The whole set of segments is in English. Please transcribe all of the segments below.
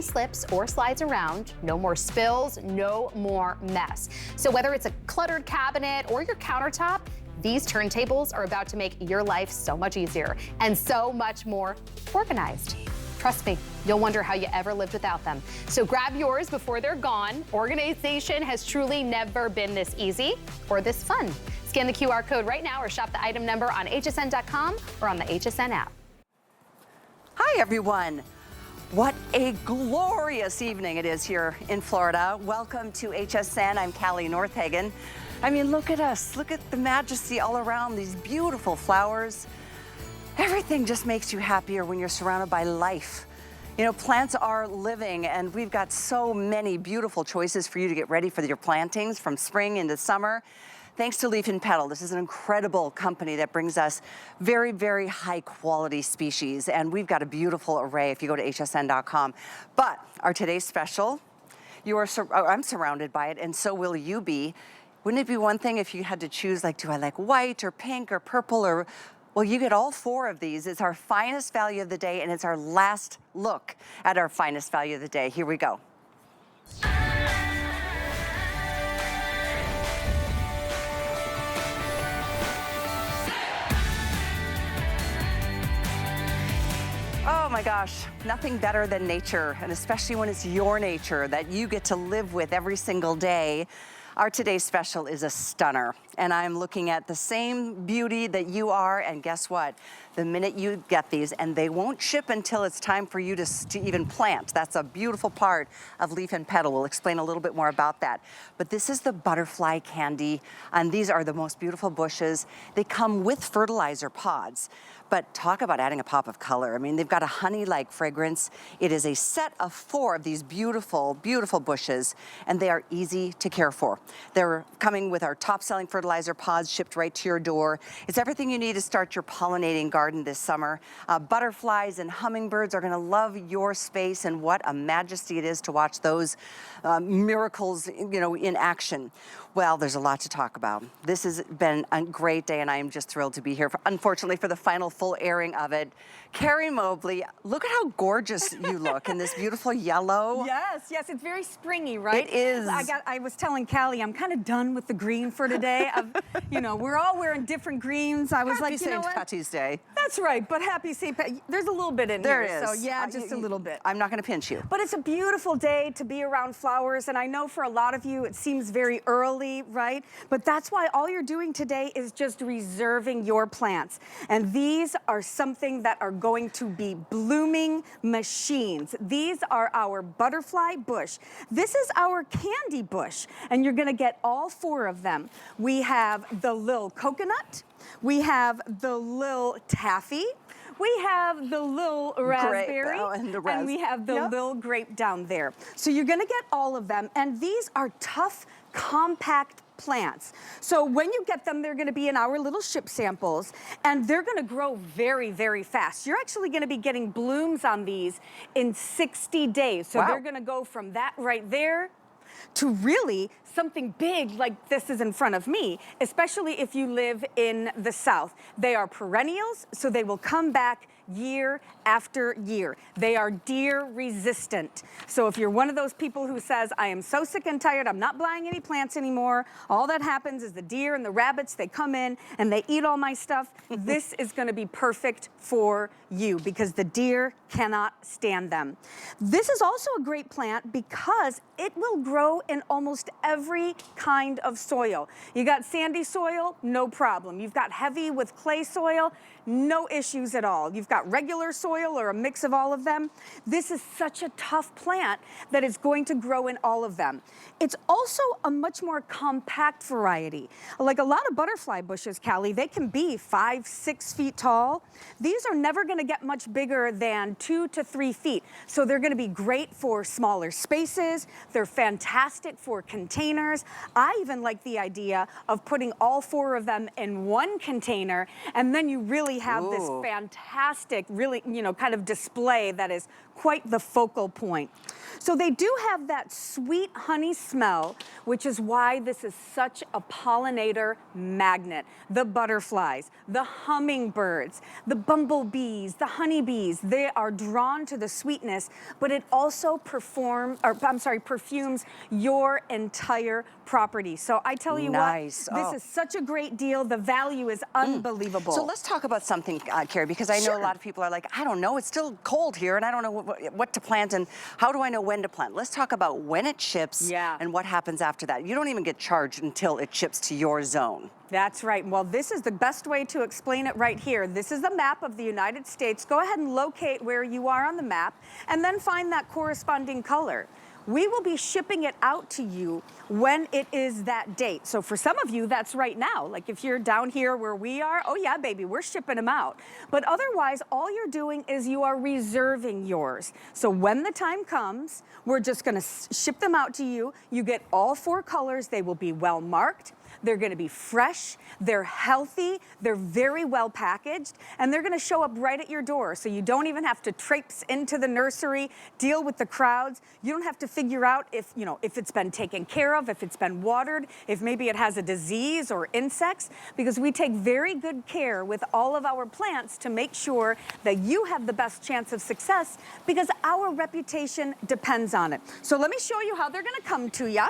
slips or slides around, no more spills, no more mess. So whether it's a cluttered cabinet or your countertop, these turntables are about to make your life so much easier and so much more organized. Trust me, you'll wonder how you ever lived without them. So grab yours before they're gone. Organization has truly never been this easy or this fun. Scan the QR code right now or shop the item number on hsn.com or on the HSN app. Hi, everyone. What a glorious evening it is here in Florida. Welcome to HSN. I'm Callie Northagen. I mean, look at us. Look at the majesty all around, these beautiful flowers. Everything just makes you happier when you're surrounded by life. You know, plants are living, and we've got so many beautiful choices for you to get ready for your plantings from spring into summer. Thanks to Leaf and Petal. This is an incredible company that brings us very, very high quality species, and we've got a beautiful array if you go to hsn.com. But our today's special, I'm surrounded by it, and so will you be. Wouldn't it be one thing if you had to choose, like, do I like white or pink or purple or, well, you get all four of these. It's our finest value of the day, and it's our last look at our finest value of the day. Here we go. Oh my gosh, nothing better than nature, and especially when it's your nature that you get to live with every single day. Our today's special is a stunner, and I'm looking at the same beauty that you are, and guess what? The minute you get these, and they won't ship until it's time for you to even plant. That's a beautiful part of Leaf and Petal. We'll explain a little bit more about that. But this is the butterfly candy, and these are the most beautiful bushes. They come with fertilizer pods. But talk about adding a pop of color. I mean, they've got a honey-like fragrance. It is a set of 4 of these beautiful, beautiful bushes, and they are easy to care for. They're coming with our top-selling fertilizer pods shipped right to your door. It's everything you need to start your pollinating garden this summer. Butterflies and hummingbirds are gonna love your space, and what a majesty it is to watch those miracles, you know, in action. Well, there's a lot to talk about. This has been a great day, and I am just thrilled to be here, unfortunately, for the final full airing of it. Carrie Mobley, look at how gorgeous you look in this beautiful yellow. Yes, yes, it's very springy, right? It is. I was telling Callie, I'm kind of done with the green for today. You know, we're all wearing different greens. I was like, you know what? Happy St. Patty's Day. That's right, but happy St. Pat. There's a little bit in there here. Is. So yeah, just a little bit. I'm not gonna pinch you. But it's a beautiful day to be around flowers, and I know for a lot of you it seems very early, right? But that's why all you're doing today is just reserving your plants. And these are something that are going to be blooming machines. These are our butterfly bush. This is our candy bush, and you're gonna get all 4 of them. We have the little coconut, we have the little taffy, we have the little raspberry, and we have the little grape down there. So you're gonna get all of them, and these are tough, compact plants. So when you get them, they're gonna be in our little ship samples, and they're gonna grow very, very fast. You're actually gonna be getting blooms on these in 60 days. So they're gonna go from that right there to really something big like this is in front of me, especially if you live in the South. They are perennials, so they will come back year after year. They are deer resistant. So if you're one of those people who says, I am so sick and tired, I'm not buying any plants anymore, all that happens is the deer and the rabbits, they come in and they eat all my stuff, this is gonna be perfect for you because the deer cannot stand them. This is also a great plant because it will grow in almost every kind of soil. You got sandy soil, no problem. You've got heavy with clay soil, no issues at all. You've got regular soil or a mix of all of them. This is such a tough plant that is going to grow in all of them. It's also a much more compact variety. Like a lot of butterfly bushes, Callie, they can be 5, 6 feet tall. These are never gonna get much bigger than 2 to 3 feet. So they're gonna be great for smaller spaces. They're fantastic for containers. I even like the idea of putting all 4 of them in one container, and then you really have this fantastic, really, you know, kind of display that is quite the focal point. So they do have that sweet honey smell, which is why this is such a pollinator magnet. The butterflies, the hummingbirds, the bumblebees, the honeybees, they are drawn to the sweetness, but it also perfumes your entire property. So I tell you what, this is such a great deal. The value is unbelievable. So let's talk about something, Carrie, because I know a lot of people are like, I don't know, it's still cold here and I don't know what to plant and how do I know when to plant? Let's talk about when it ships and what happens after that. You don't even get charged until it ships to your zone. That's right. Well, this is the best way to explain it right here. This is the map of the United States. Go ahead and locate where you are on the map and then find that corresponding color. We will be shipping it out to you when it is that date. So for some of you, that's right now. Like if you're down here where we are, oh yeah, baby, we're shipping them out. But otherwise, all you're doing is you are reserving yours. So when the time comes, we're just gonna ship them out to you. You get all 4 colors. They will be well marked. They're gonna be fresh, they're healthy, they're very well packaged, and they're gonna show up right at your door. So you don't even have to traipse into the nursery, deal with the crowds. You don't have to figure out if it's been taken care of, if it's been watered, if maybe it has a disease or insects, because we take very good care with all of our plants to make sure that you have the best chance of success because our reputation depends on it. So let me show you how they're gonna come to you.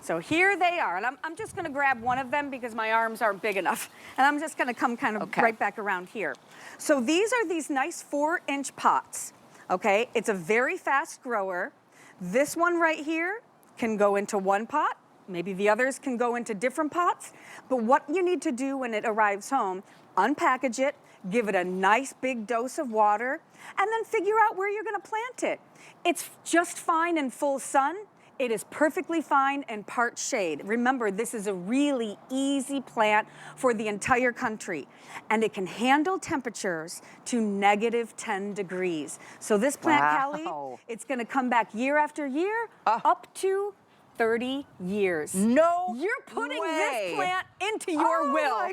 So here they are, and I'm just gonna grab one of them because my arms aren't big enough. And I'm just gonna come kind of right back around here. So these are these nice 4-inch pots, okay? It's a very fast grower. This one right here can go into one pot. Maybe the others can go into different pots. But what you need to do when it arrives home, unpackage it, give it a nice big dose of water, and then figure out where you're gonna plant it. It's just fine in full sun. It is perfectly fine in part shade. Remember, this is a really easy plant for the entire country, and it can handle temperatures to -10 degrees. So this plant, Callie, it's gonna come back year after year, up to 30 years. No You're putting this plant into your will. Oh my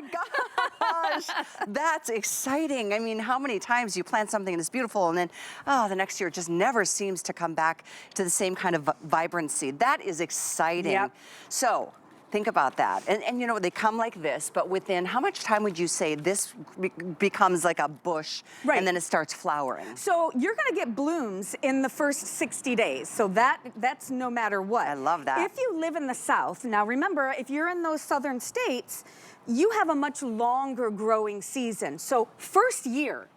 gosh, that's exciting. I mean, how many times you plant something that's beautiful and then, the next year it just never seems to come back to the same kind of vibrancy. That is exciting. Yep. So, think about that. And you know, they come like this, but within how much time would you say this becomes like a bush and then it starts flowering? So you're gonna get blooms in the first 60 days. So that's no matter what. I love that. If you live in the South, now remember, if you're in those southern states, you have a much longer growing season. So first year,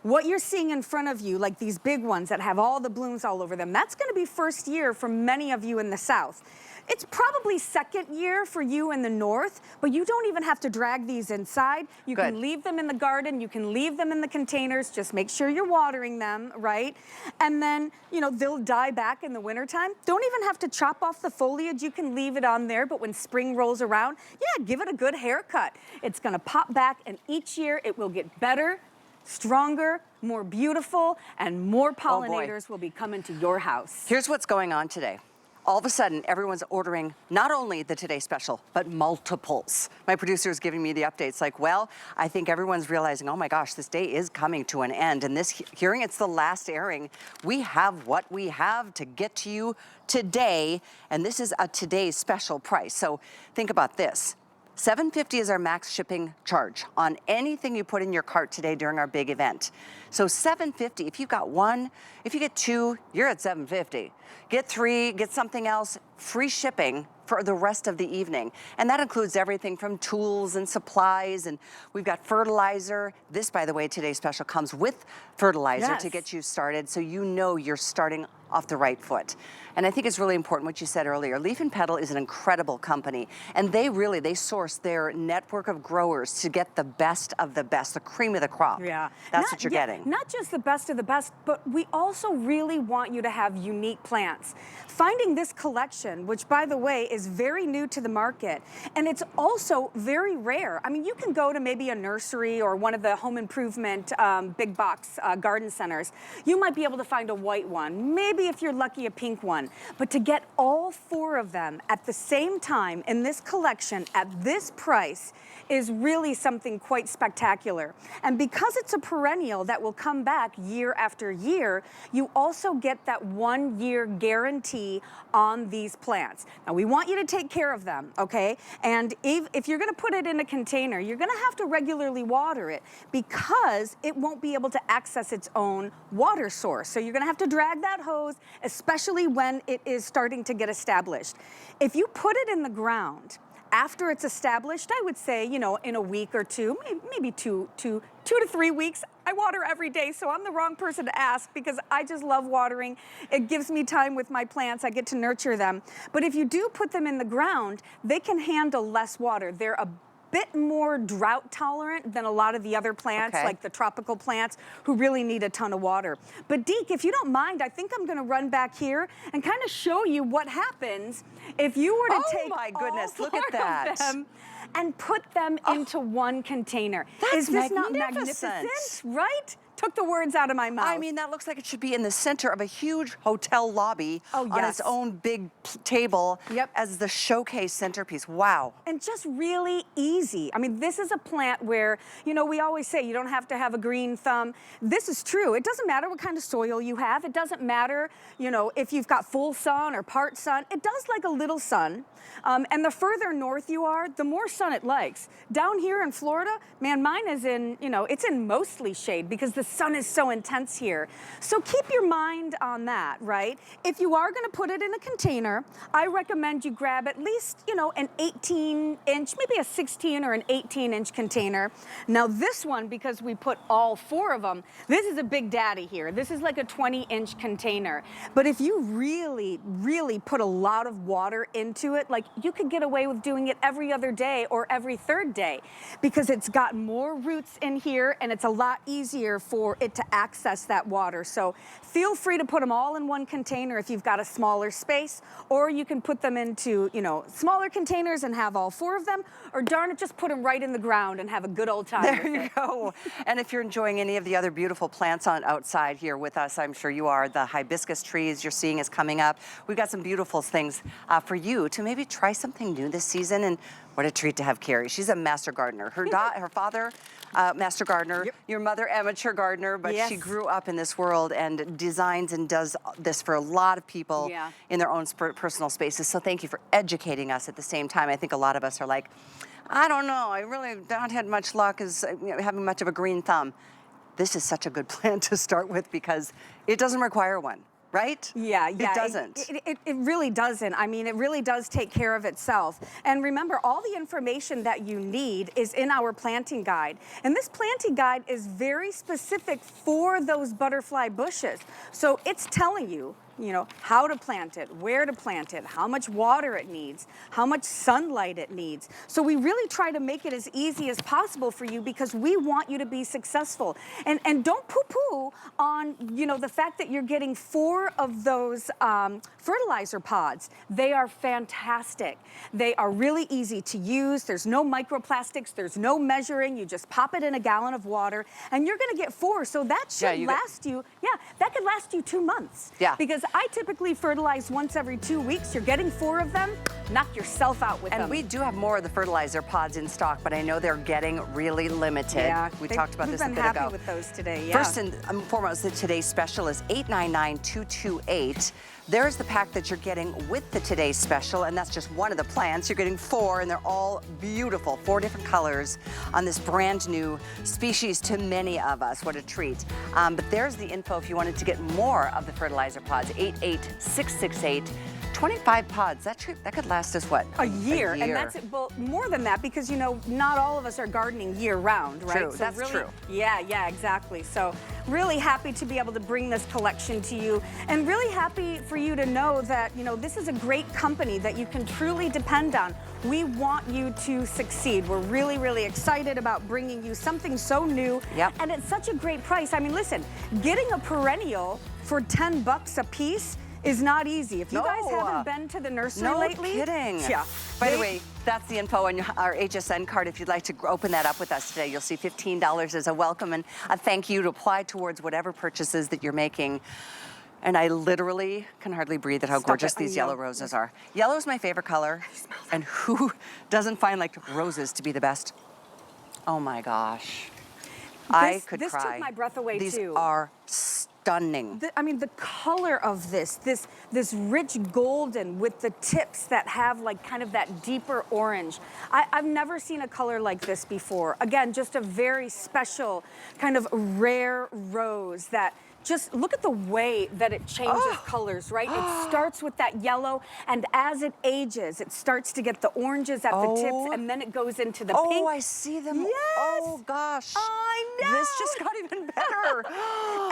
what you're seeing in front of you, like these big ones that have all the blooms all over them, that's gonna be first year for many of you in the South. It's probably second year for you in the north, but you don't even have to drag these inside. You can leave them in the garden, you can leave them in the containers, just make sure you're watering them, right? And then, they'll die back in the wintertime. Don't even have to chop off the foliage, you can leave it on there, but when spring rolls around, give it a good haircut. It's gonna pop back, and each year it will get better, stronger, more beautiful, and more pollinators will be coming to your house. Here's what's going on today. All of a sudden, everyone's ordering not only the Today Special, but multiples. My producer is giving me the updates like, well, I think everyone's realizing, oh my gosh, this day is coming to an end. And this hearing, it's the last airing. We have what we have to get to you today. And this is a Today Special price. So think about this. $7.50 is our max shipping charge on anything you put in your cart today during our big event. So $7.50, if you got one, if you get two, you're at $7.50. Get three, get something else, free shipping for the rest of the evening. And that includes everything from tools and supplies, and we've got fertilizer. This, by the way, Today's Special comes with fertilizer to get you started, so you know you're starting off the right foot. And I think it's really important what you said earlier. Leaf and Petal is an incredible company, and they source their network of growers to get the best of the best, the cream of the crop. Yeah. That's what you're getting. Not just the best of the best, but we also really want you to have unique plants. Finding this collection, which by the way is very new to the market, and it's also very rare. I mean, you can go to maybe a nursery or one of the home improvement big box garden centers. You might be able to find a white one, maybe if you're lucky a pink one. But to get all four of them at the same time in this collection at this price is really something quite spectacular. And because it's a perennial that will come back year after year, you also get that 1-year guarantee on these plants. Now, we want you to take care of them, okay? And if you're gonna put it in a container, you're gonna have to regularly water it because it won't be able to access its own water source. So you're gonna have to drag that hose, especially when it is starting to get established. If you put it in the ground, after it's established, I would say, you know, in a week or two, maybe two to 3 weeks. I water every day, so I'm the wrong person to ask because I just love watering. It gives me time with my plants. I get to nurture them. But if you do put them in the ground, they can handle less water. They're a bit more drought tolerant than a lot of the other plants, like the tropical plants, who really need a ton of water. But Deke, if you don't mind, I think I'm gonna run back here and kind of show you what happens if you were to take my goodness, all look at that. of them and put them into one container. That's Is this not magnificent. magnificent, right? Took the words out of my mouth. I mean, that looks like it should be in the center of a huge hotel lobby on its own big table as the showcase centerpiece. Wow. And just really easy. I mean, this is a plant where, you know, we always say you don't have to have a green thumb. This is true. It doesn't matter what kind of soil you have. It doesn't matter, you know, if you've got full sun or part sun. It does like a little sun. And the further north you are, the more sun it likes. Down here in Florida, man, mine is in, you know, it's in mostly shade because the sun is so intense here. So keep your mind on that, right? If you are gonna put it in a container, I recommend you grab at least, you know, an 18-inch, maybe a 16 or an 18-inch container. Now this one, because we put all 4 of them, this is a big daddy here. This is like a 20-inch container. But if you really, really put a lot of water into it, like you could get away with doing it every other day or every 3rd day because it's got more roots in here and it's a lot easier for it to access that water. So feel free to put them all in one container if you've got a smaller space, or you can put them into, you know, smaller containers and have all 4 of them, or darn it, just put them right in the ground and have a good old time. There you go. And if you're enjoying any of the other beautiful plants on outside here with us, I'm sure you are. The hibiscus trees you're seeing is coming up. We've got some beautiful things for you to maybe try something new this season. And what a treat to have Carrie. She's a master gardener. Her father, master gardener, your mother, amateur gardener, but she grew up in this world and designs and does this for a lot of people in their own personal spaces. So thank you for educating us at the same time. I think a lot of us are like, I don't know, I really don't had much luck as having much of a green thumb. This is such a good plant to start with because it doesn't require one. Right? Yeah. It doesn't. It really doesn't. I mean, it really does take care of itself. And remember, all the information that you need is in our planting guide. And this planting guide is very specific for those butterfly bushes. So it's telling you, you know, how to plant it, where to plant it, how much water it needs, how much sunlight it needs. So we really try to make it as easy as possible for you because we want you to be successful. And don't poo-poo on, you know, the fact that you're getting 4 of those fertilizer pods. They are fantastic. They are really easy to use. There's no microplastics. There's no measuring. You just pop it in a gallon of water and you're gonna get 4. So that should last you, that could last you 2 months. Because I typically fertilize once every 2 weeks. You're getting 4 of them. Knock yourself out with them. And we do have more of the fertilizer pods in stock, but I know they're getting really limited. We talked about this a bit ago. We've been happy with those today, First and foremost, the today's special is $899-228. There's the pack that you're getting with the today's special, and that's just one of the plants. You're getting 4, and they're all beautiful, 4 different colors on this brand new species to many of us. What a treat. But there's the info if you wanted to get more of the fertilizer pods, 88668. 25 pods, that could last us what? A year. And that's, well, more than that because, you know, not all of us are gardening year round, right? True, so that's really, true. Yeah, exactly. So really happy to be able to bring this collection to you and really happy for you to know that, you know, this is a great company that you can truly depend on. We want you to succeed. We're really, really excited about bringing you something so new and at such a great price. I mean, listen, getting a perennial for $10 a piece is not easy. If you guys haven't been to the nursery lately. No kidding. By the way, that's the info on our HSN card. If you'd like to open that up with us today, you'll see $15 as a welcome and a thank you to apply towards whatever purchases that you're making. And I literally can hardly breathe at how gorgeous these yellow roses are. Yellow is my favorite color. And who doesn't find like roses to be the best? Oh my gosh. I could this cry. took my breath away These too. These are stunning. I mean, the color of this rich golden with the tips that have like kind of that deeper orange. I've never seen a color like this before. Again, just a very special kind of rare rose that just look at the way that it changes colors, right? It starts with that yellow, and as it ages, it starts to get the oranges at the tips, and then it goes into the pink. Oh, I see them. Yes. Oh, gosh. I know. This just got even better.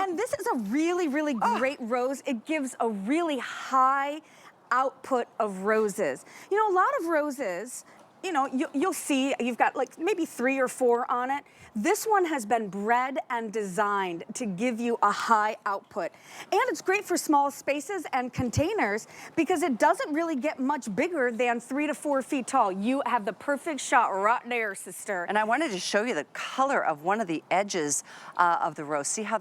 And this is a really, really great rose. It gives a really high output of roses. You know, a lot of roses, you know, you'll see you've got like maybe 3 or 4 on it. This one has been bred and designed to give you a high output. And it's great for small spaces and containers because it doesn't really get much bigger than 3 to 4 feet tall. You have the perfect shot right there, sister. And I wanted to show you the color of one of the edges of the rose. See how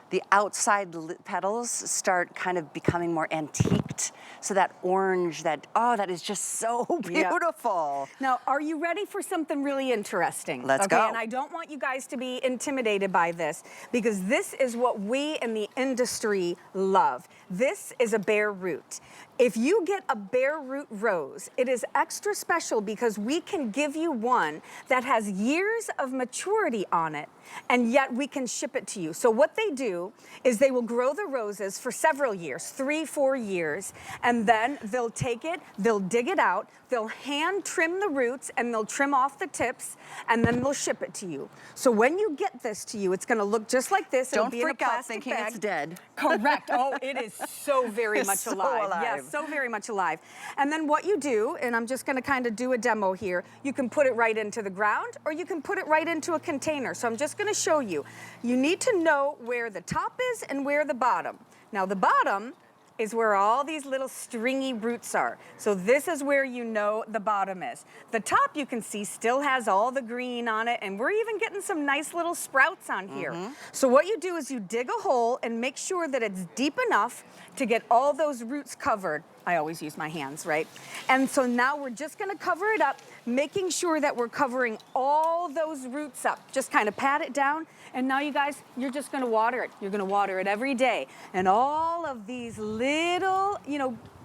the outside petals start kind of becoming more antiqued. So that orange, that is just so beautiful. Yep. Now, are you ready for something really interesting? Let's go. And I don't want you guys to be intimidated by this because this is what we in the industry love. This is a bare root. If you get a bare root rose, it is extra special because we can give you one that has years of maturity on it, and yet we can ship it to you. So what they do is they will grow the roses for several years, 3, 4 years, and then they'll take it, they'll dig it out, they'll hand trim the roots, and they'll trim off the tips, and then they'll ship it to you. So when you get this to you, it's gonna look just like this. Don't freak out thinking it's dead. Correct. Oh, it is so very much so alive. alive. Yes, so very much alive. And then what you do, and I'm just gonna kind of do a demo here, you can put it right into the ground or you can put it right into a container. So I'm just gonna show you. You need to know where the top is and where the bottom. Now the bottom is where all these little stringy roots are. So this is where you know the bottom is. The top, you can see, still has all the green on it, and we're even getting some nice little sprouts on here. So what you do is you dig a hole and make sure that it's deep enough to get all those roots covered. I always use my hands, right? And so now we're just gonna cover it up, making sure that we're covering all those roots up. Just kind of pat it down, and now you guys, you're just gonna water it. You're gonna water it every day. And all of these little,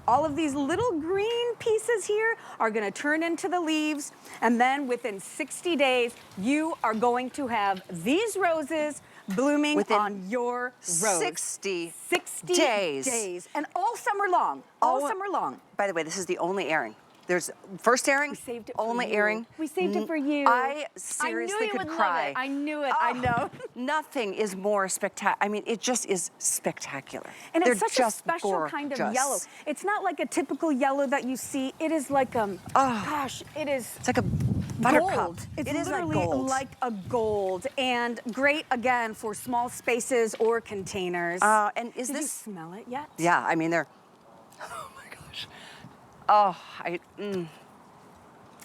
all of these little green pieces here are gonna turn into the leaves, and then within 60 days, you are going to have these roses blooming on your rose. 60 days. And all summer long, all summer long. By the way, this is the only airing. There's first airing, We saved it for only you. airing. We saved it for you. I seriously could cry. I knew it, I know. Nothing is more spectacular. I mean, it just is spectacular. And They're it's such just a special kind of yellow. It's not like a typical yellow that you see. It is like gosh, it is. It's like a buttercup. Gold. It's it is literally like gold. like a gold, and great again for small spaces or containers. And is Did this? you smell it yet? Yeah, I mean they're. Oh my gosh. Oh,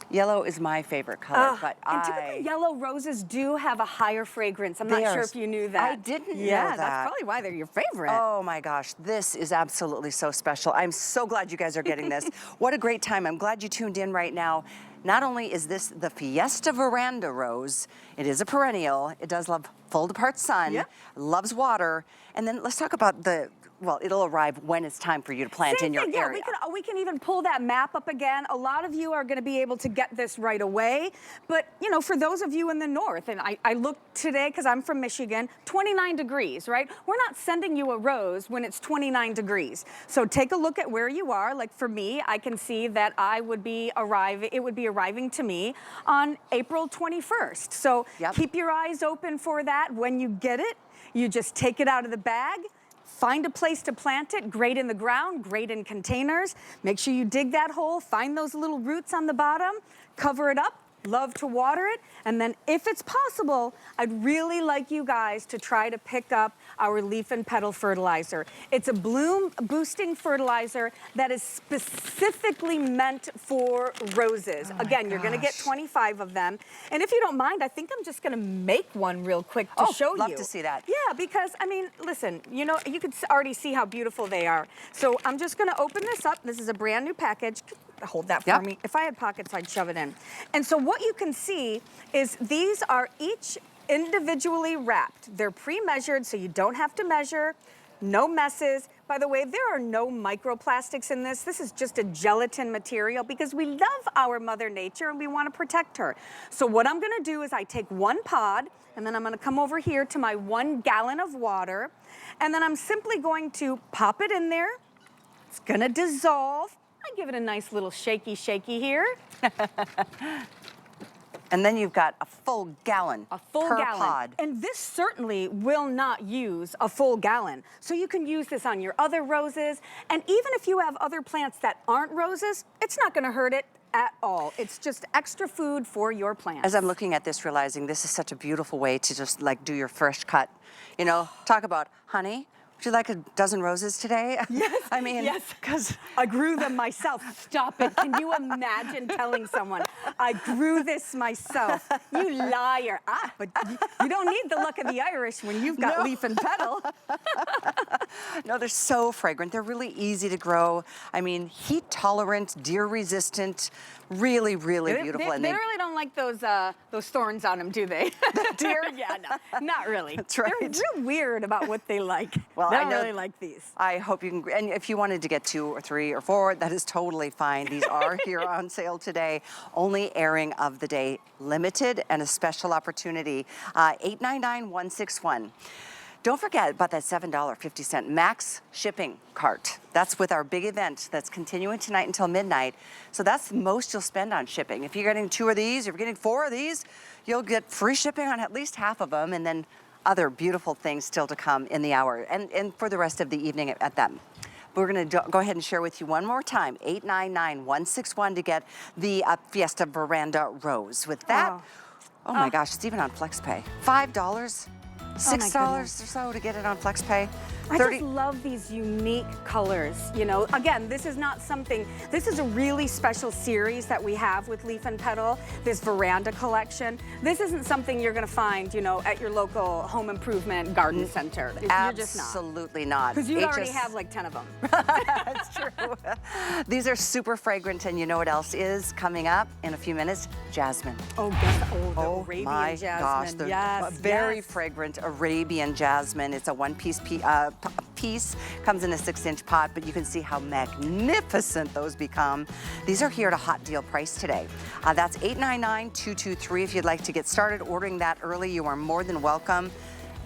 yellow is my favorite color, but and typically yellow roses do have a higher fragrance. I'm not sure if you knew that. I didn't know that. Yeah, that's probably why they're your favorite. Oh my gosh, this is absolutely so special. I'm so glad you guys are getting this. What a great time. I'm glad you tuned in right now. Not only is this the Fiesta Veranda rose, it is a perennial. It does love fold apart sun, loves water. And then let's talk about well, it'll arrive when it's time for you to plant in your area. We can even pull that map up again. A lot of you are going to be able to get this right away. But, for those of you in the north, and I looked today because I'm from Michigan, 29 degrees, right? We're not sending you a rose when it's 29 degrees. So take a look at where you are. Like for me, I can see that it would be arriving to me on April 21st. So keep your eyes open for that. When you get it, you just take it out of the bag. Find a place to plant it, great in the ground, great in containers. Make sure you dig that hole, find those little roots on the bottom, cover it up, love to water it, and then if it's possible, I'd really like you guys to try to pick up our leaf and petal fertilizer. It's a bloom boosting fertilizer that is specifically meant for roses. Again, you're gonna get 25 of them. And if you don't mind, I think I'm just gonna make one real quick to show you. Love to see that. Yeah, because I mean, listen, you can already see how beautiful they are. So I'm just gonna open this up. This is a brand new package. Hold that for me. If I had pockets, I'd shove it in. And so what you can see is these are each individually wrapped. They're pre-measured, so you don't have to measure. No messes. By the way, there are no microplastics in this. This is just a gelatin material because we love our Mother Nature and we want to protect her. So what I'm gonna do is I take one pod and then I'm gonna come over here to my 1 gallon of water and then I'm simply going to pop it in there. It's gonna dissolve. I give it a nice little shaky here. And then you've got a full gallon per pod. And this certainly will not use a full gallon. So you can use this on your other roses. And even if you have other plants that aren't roses, it's not gonna hurt it at all. It's just extra food for your plants. As I'm looking at this, realizing this is such a beautiful way to just like do your fresh cut. You know, talk about, honey, would you like a dozen roses today? Yes. I mean, yes. because I grew them myself. Stop it. Can you imagine telling someone, I grew this myself? You liar. But you don't need the luck of the Irish when you've got leaf and petal. No, they're so fragrant. They're really easy to grow. I mean, heat tolerant, deer resistant, really, really beautiful. They really don't like those thorns on them, do they? Deer? Yeah, no, not really. That's right. They're real weird about what they like. Well, they I don't know, really like these. I hope you can, and if you wanted to get 2 or 3 or 4, that is totally fine. These are here on sale today. Only airing of the day, limited and a special opportunity. $899-161. Don't forget about that $7.50 max shipping cart. That's with our big event that's continuing tonight until midnight. So that's the most you'll spend on shipping. If you're getting 2 of these, if you're getting 4 of these, you'll get free shipping on at least half of them, and then other beautiful things still to come in the hour and for the rest of the evening at them. We're going to go ahead and share with you one more time, $899-161 to get the Fiesta Veranda Rose. With that, oh my gosh, it's even on FlexPay. $5, $6 or so to get it on FlexPay. I just love these unique colors. You know, again, this is not something, this is a really special series that we have with Leaf and Petal, this Veranda collection. This isn't something you're gonna find, you know, at your local home improvement garden center. You're just not. Absolutely not. Because you already have like 10 of them. That's true. These are super fragrant, and you know what else is coming up in a few minutes? Jasmine. Oh, yes. Oh, the Arabian my jasmine. Gosh, the yes, very fragrant Arabian jasmine. It's a one-piece piece, comes in a 6-inch pot, but you can see how magnificent those become. These are here at a hot deal price today. That's $899-223. If you'd like to get started ordering that early, you are more than welcome.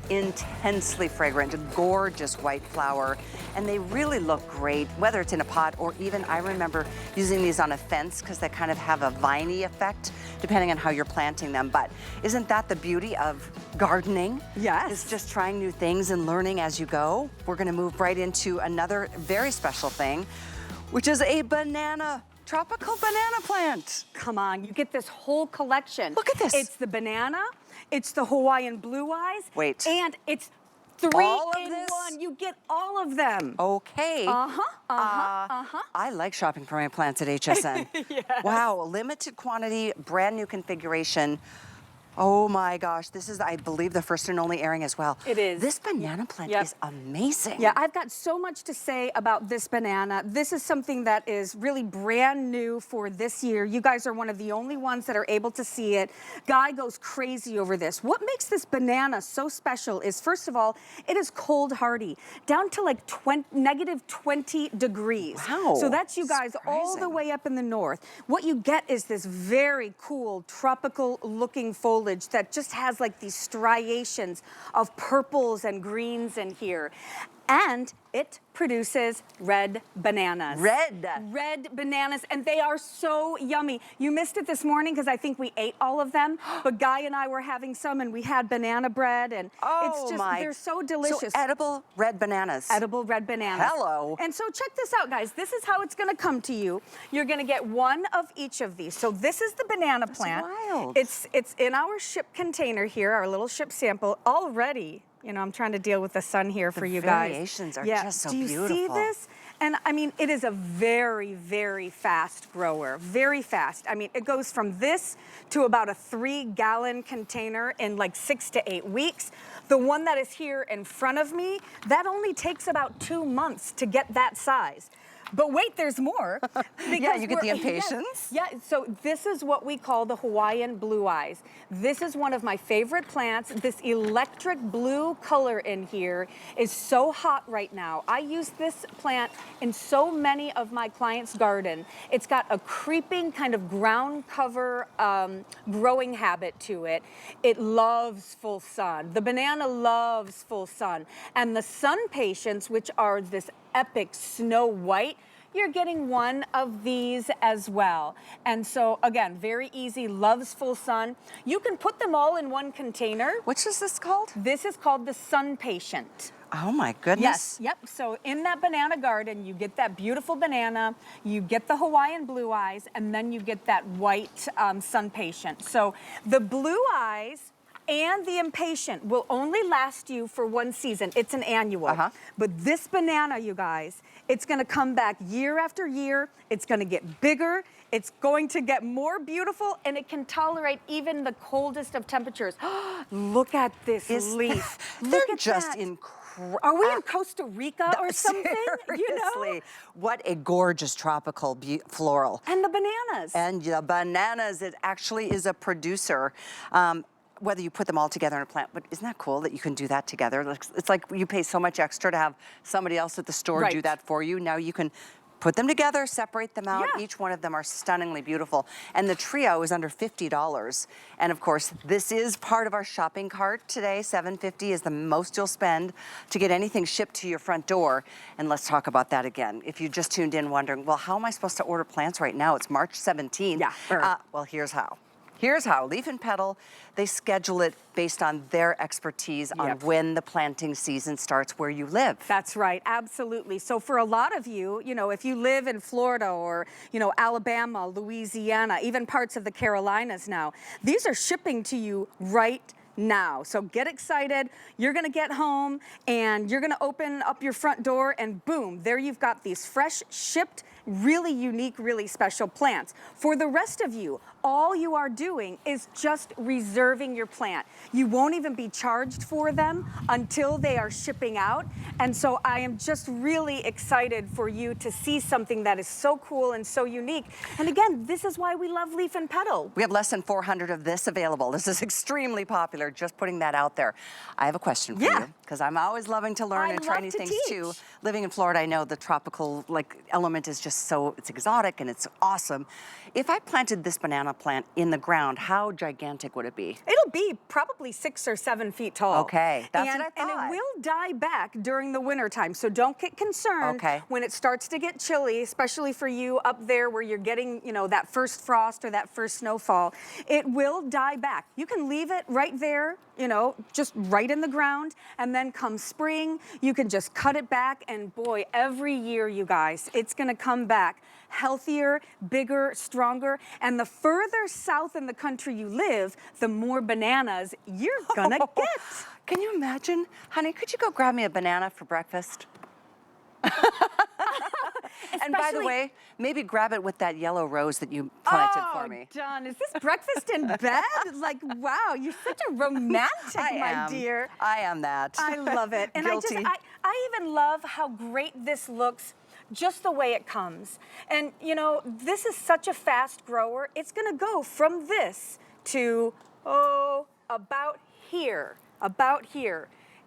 Intensely fragrant, gorgeous white flower, and they really look great, whether it's in a pot or even, I remember using these on a fence because they kind of have a viney effect depending on how you're planting them. But isn't that the beauty of gardening? Yes. It's just trying new things and learning as you go. We're going to move right into another very special thing, which is a tropical banana plant. Come on, you get this whole collection. Look at this. It's the banana, it's the Hawaiian blue eyes. Wait. And it's 3 in 1. You get all of them. Okay. I like shopping for my plants at HSN. Yes. Wow, limited quantity, brand new configuration. Oh my gosh, this is, I believe, the first and only airing as well. It is. This banana plant is amazing. Yeah, I've got so much to say about this banana. This is something that is really brand new for this year. You guys are one of the only ones that are able to see it. Guy goes crazy over this. What makes this banana so special is, first of all, it is cold hardy, down to like negative 20 degrees. Wow. So that's you guys all the way up in the north. What you get is this very cool tropical looking foliage that just has like these striations of purples and greens in here. And it produces red bananas. Red bananas, and they are so yummy. You missed it this morning because I think we ate all of them, but Guy and I were having some and we had banana bread, and it's just, they're so delicious. So edible red bananas. Edible red bananas. Hello. And so check this out, guys. This is how it's gonna come to you. You're gonna get 1 of each of these. So this is the banana plant. Wild. It's in our ship container here, our little ship sample already. You know, I'm trying to deal with the sun here for you guys. The variations are just so beautiful. Do you see this? And I mean, it is a very, very fast grower, very fast. I mean, it goes from this to about a 3-gallon container in like 6 to 8 weeks. The one that is here in front of me, that only takes about 2 months to get that size. But wait, there's more. Yeah, you get the Yes, impatiens. yeah, so this is what we call the Hawaiian blue eyes. This is one of my favorite plants. This electric blue color in here is so hot right now. I use this plant in so many of my clients' garden. It's got a creeping kind of ground cover growing habit to it. It loves full sun. The banana loves full sun. And the sun patients, which are this epic snow white, you're getting one of these as well. And so again, very easy, loves full sun. You can put them all in one container. Which is this called? This is called the sun patient. Oh my goodness. Yes, yep. So in that banana garden, you get that beautiful banana, you get the Hawaiian blue eyes, and then you get that white sun patient. So the blue eyes and the impatient will only last you for one season. It's an annual. But this banana, you guys, it's gonna come back year after year. It's gonna get bigger. It's going to get more beautiful, and it can tolerate even the coldest of temperatures. Look at this leaf. They're Look at just that. incredible. Are we in Costa Rica or something? Seriously, You know? what a gorgeous tropical floral. And the bananas. And the bananas, it actually is a producer. Whether you put them all together in a plant, but isn't that cool that you can do that together? It's like you pay so much extra to have somebody else at the store do that for you. Now you can put them together, separate them out. Yeah. Each one of them are stunningly beautiful. And the trio is under $50. And of course, this is part of our shopping cart today. $7.50 is the most you'll spend to get anything shipped to your front door. And let's talk about that again. If you just tuned in wondering, well, how am I supposed to order plants right now? It's March 17th. Yeah. Well, here's how. Here's how. Leaf and Petal, they schedule it based on their expertise on when the planting season starts where you live. That's right, absolutely. So for a lot of you, you know, if you live in Florida or, you know, Alabama, Louisiana, even parts of the Carolinas now, these are shipping to you right now. So get excited. You're going to get home and you're going to open up your front door and boom, there you've got these fresh, shipped, really unique, really special plants. For the rest of you, all you are doing is just reserving your plant. You won't even be charged for them until they are shipping out. And so I am just really excited for you to see something that is so cool and so unique. And again, this is why we love Leaf and Petal. We have less than 400 of this available. This is extremely popular, just putting that out there. I have a question for you, because I'm always loving to learn and try new things too. Living in Florida, I know the tropical element is just so, it's exotic and it's awesome. If I planted this banana plant in the ground, how gigantic would it be? It'll be probably 6 or 7 feet tall. Okay, that's what I thought. And it will die back during the winter time, so don't get concerned when it starts to get chilly, especially for you up there where you're getting, you know, that first frost or that first snowfall. It will die back. You can leave it right there, you know, just right in the ground, and then come spring, you can just cut it back, and boy, every year, you guys, it's gonna come back healthier, bigger, stronger, and the further south in the country you live, the more bananas you're gonna get. Can you imagine? Honey, could you go grab me a banana for breakfast? And by the way, maybe grab it with that yellow rose that you planted for me. Oh, Dawn, is this breakfast in bed? Like, wow, you're such a romantic, my dear. I am that. I love it. And Guilty. I even love how great this looks just the way it comes. And you know, this is such a fast grower. It's gonna go from this to, about here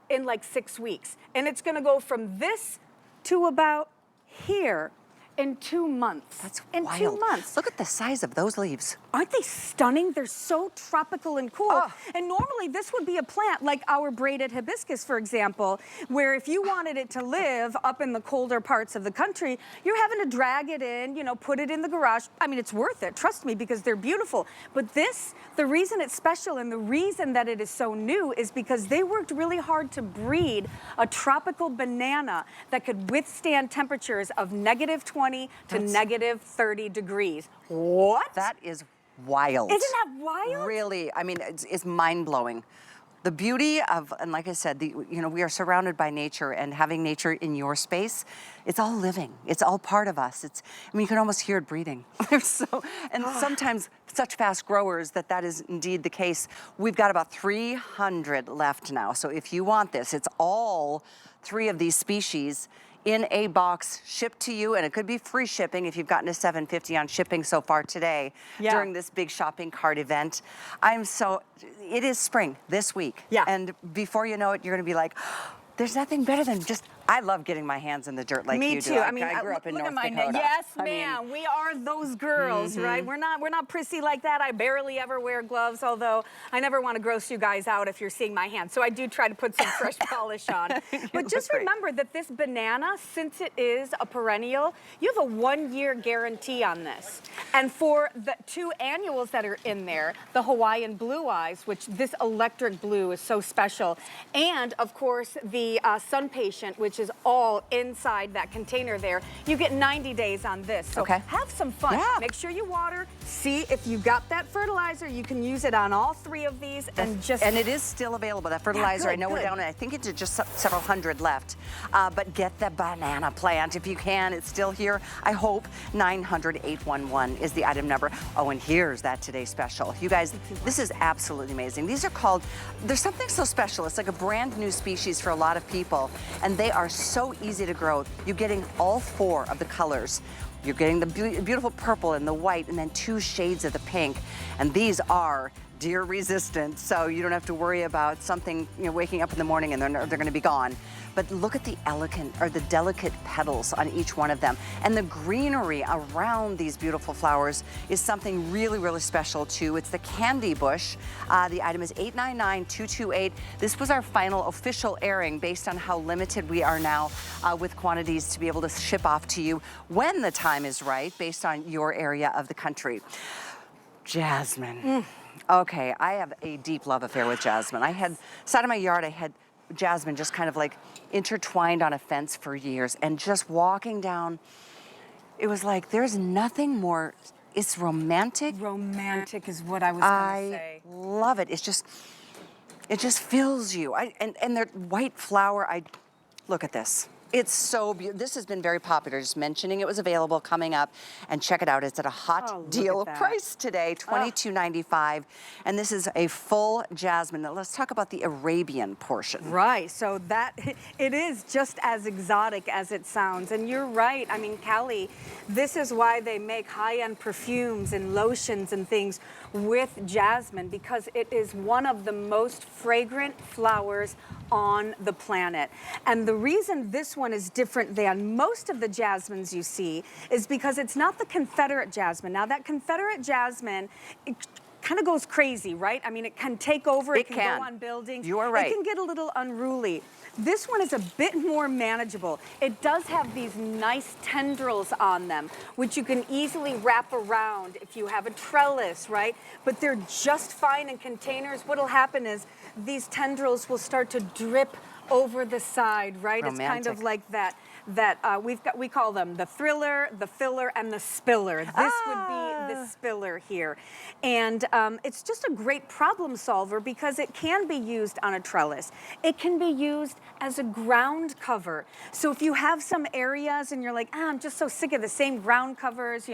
in like 6 weeks. And it's gonna go from this to about here in 2 months. That's in wild. 2 months. Look at the size of those leaves. Aren't they stunning? They're so tropical and cool. And normally this would be a plant like our braided hibiscus, for example, where if you wanted it to live up in the colder parts of the country, you're having to drag it in, you know, put it in the garage. I mean, it's worth it, trust me, because they're beautiful. But this, the reason it's special and the reason that it is so new is because they worked really hard to breed a tropical banana that could withstand temperatures of -20 to -30 degrees. What? That is wild. Isn't that wild? Really, I mean, it's mind-blowing. The beauty of, and like I said, you know, we are surrounded by nature, and having nature in your space, it's all living. It's all part of us. I mean, you can almost hear it breathing. Sometimes such fast growers that is indeed the case. We've got about 300 left now. So if you want this, it's all 3 of these species in a box, shipped to you, and it could be free shipping if you've gotten a $7.50 on shipping so far today during this big shopping cart event. It is spring this week. Yeah. And before you know it, you're gonna be like, there's nothing better than just, I love getting my hands in the dirt like you do. Me too. I mean, I grew up in look North at my Dakota. Yes, I ma'am. mean, We are those girls, right? We're not prissy like that. I barely ever wear gloves, although I never want to gross you guys out if you're seeing my hands. So I do try to put some fresh polish on. But just remember that this banana, since it is a perennial, you have a 1-year guarantee on this. And for the 2 annuals that are in there, the Hawaiian Blue Eyes, which this electric blue is so special, and of course the Sun Patient, which is all inside that container there, you get 90 days on this. So have some fun. Yeah. Make sure you water. See if you got that fertilizer. You can use it on all 3 of these and And it is still available, that fertilizer. I know we're down, I think it's just several hundred left. But get the banana plant if you can. It's still here. I hope 900-811 is the item number. Oh, and here's that today special. You guys, this is absolutely amazing. These are called, there's something so special. It's like a brand new species for a lot of people, and they are so easy to grow. You're getting all 4 of the colors. You're getting the beautiful purple and the white, and then 2 shades of the pink. And these are deer resistant, so you don't have to worry about something, waking up in the morning and they're going to be gone. But look at the delicate petals on each one of them. And the greenery around these beautiful flowers is something really, really special too. It's the candy bush. The item is 899-228. This was our final official airing based on how limited we are now with quantities to be able to ship off to you when the time is right, based on your area of the country. Jasmine. Okay, I have a deep love affair with jasmine. Side of my yard, I had jasmine just kind of like intertwined on a fence for years, and just walking down, it was like, there's nothing more, it's romantic. Romantic is what I was gonna say. I love it. It just fills you. And the white flower, look at this. It's so beautiful. This has been very popular. Just mentioning it was available, coming up, and check it out. It's at a hot deal price today, $22.95. And this is a full jasmine. Now let's talk about the Arabian portion. Right, so it is just as exotic as it sounds. And you're right, I mean, Callie, this is why they make high-end perfumes and lotions and things with jasmine, because it is one of the most fragrant flowers on the planet. And the reason this one is different than most of the jasmines you see is because it's not the Confederate jasmine. Now that Confederate jasmine, it kind of goes crazy, right? I mean, it can take over, it can go on buildings. You are right. It can get a little unruly. This one is a bit more manageable. It does have these nice tendrils on them, which you can easily wrap around if you have a trellis, right? But they're just fine in containers. What'll happen is these tendrils will start to drip over the side, right? Romantic. It's kind of like that we call them the thriller, the filler, and the spiller. This would be the spiller here. And it's just a great problem solver because it can be used on a trellis. It can be used as a ground cover. So if you have some areas and you're like, I'm just so sick of the same ground covers,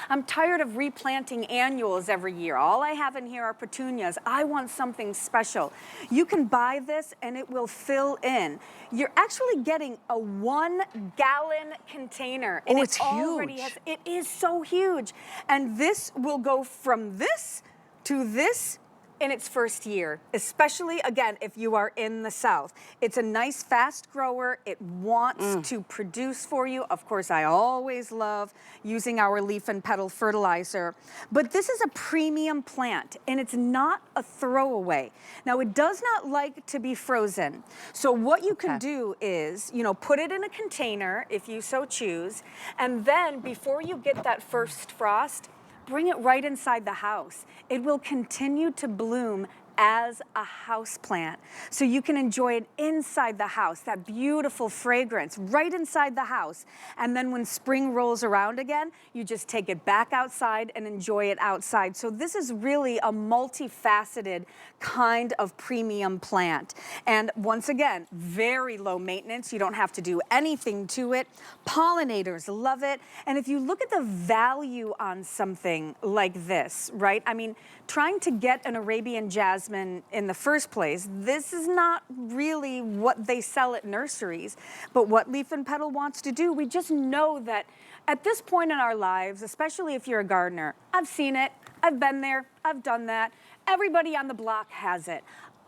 I'm tired of replanting annuals every year. All I have in here are petunias. I want something special. You can buy this and it will fill in. You're actually getting a 1-gallon container. And it's huge. It is so huge. And this will go from this to this in its first year, especially, again, if you are in the South. It's a nice, fast grower. It wants to produce for you. Of course, I always love using our leaf and petal fertilizer. But this is a premium plant, and it's not a throwaway. Now, it does not like to be frozen. So what you can do is, put it in a container, if you so choose, and then before you get that first frost, bring it right inside the house. It will continue to bloom as a house plant. So you can enjoy it inside the house, that beautiful fragrance right inside the house. And then when spring rolls around again, you just take it back outside and enjoy it outside. So this is really a multifaceted kind of premium plant. And once again, very low maintenance. You don't have to do anything to it. Pollinators love it. And if you look at the value on something like this, right? I mean, trying to get an Arabian jasmine jasmine in the first place. This is not really what they sell at nurseries, but what Leaf and Petal wants to do, we just know that at this point in our lives, especially if you're a gardener, I've seen it, I've been there, I've done that. Everybody on the block has it.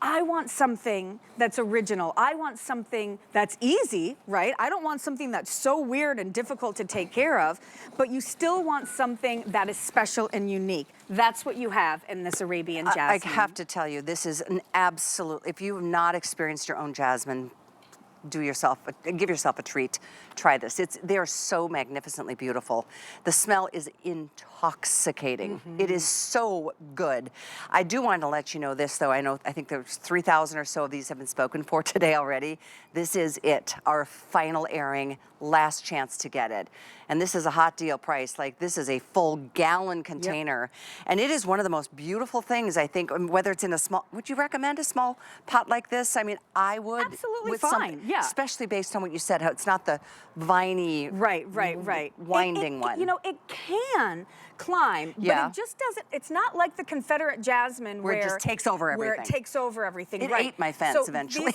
I want something that's original. I want something that's easy, right? I don't want something that's so weird and difficult to take care of, but you still want something that is special and unique. That's what you have in this Arabian jasmine. I have to tell you, this is an absolute, if you have not experienced your own jasmine, give yourself a treat. Try this. They are so magnificently beautiful. The smell is intoxicating. It is so good. I do want to let you know this, though. I think there's 3,000 or so of these have been spoken for today already. This is it, our final airing, last chance to get it. And this is a hot deal price. Like, this is a full gallon container. Yep. And it is one of the most beautiful things, I think, whether it's in a small, would you recommend a small pot like this? I mean, I would. Absolutely fine, yeah. Especially based on what you said, how it's not the viney, winding one. You know, it can climb, but it just doesn't, it's not like the Confederate jasmine where it just takes over everything. Where it takes over everything, It ate my fence eventually.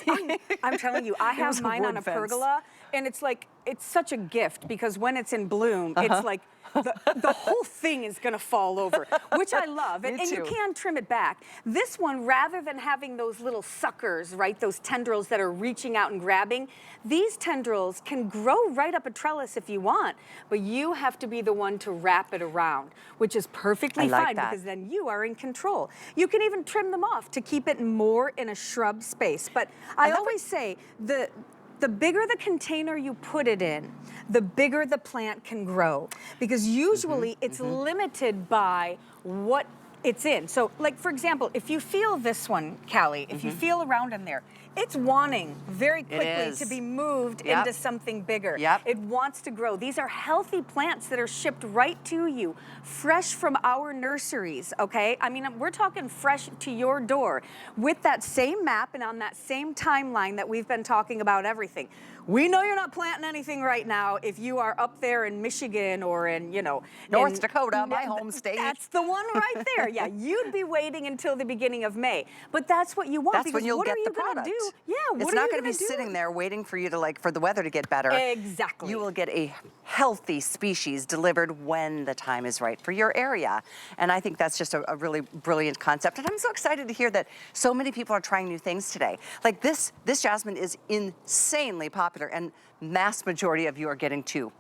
I'm telling you, I have mine on a pergola, and it's like, it's such a gift because when it's in bloom, it's like the whole thing is gonna fall over, which I love. And you can trim it back. This one, rather than having those little suckers, right, those tendrils that are reaching out and grabbing, these tendrils can grow right up a trellis if you want, but you have to be the one to wrap it around, which is perfectly fine because then you are in control. You can even trim them off to keep it more in a shrub space. But I always say the bigger the container you put it in, the bigger the plant can grow. Because usually it's limited by what it's in. So, like, for example, if you feel this one, Callie, if you feel around in there, it's wanting very quickly to be moved into something bigger. It wants to grow. These are healthy plants that are shipped right to you, fresh from our nurseries, okay? I mean, we're talking fresh to your door with that same map and on that same timeline that we've been talking about everything. We know you're not planting anything right now if you are up there in Michigan or in, you know, North Dakota, my home state. That's the one right there. Yeah, you'd be waiting until the beginning of May. But that's what you want. That's when you'll get the product. Do? Yeah, what it's not going to be sitting there waiting for you to, like, for the weather to get better. Exactly. You will get a healthy species delivered when the time is right for your area. And I think that's just a really brilliant concept. And I'm so excited to hear that so many people are trying new things today. Like this jasmine is insanely popular, and mass majority of you are getting two.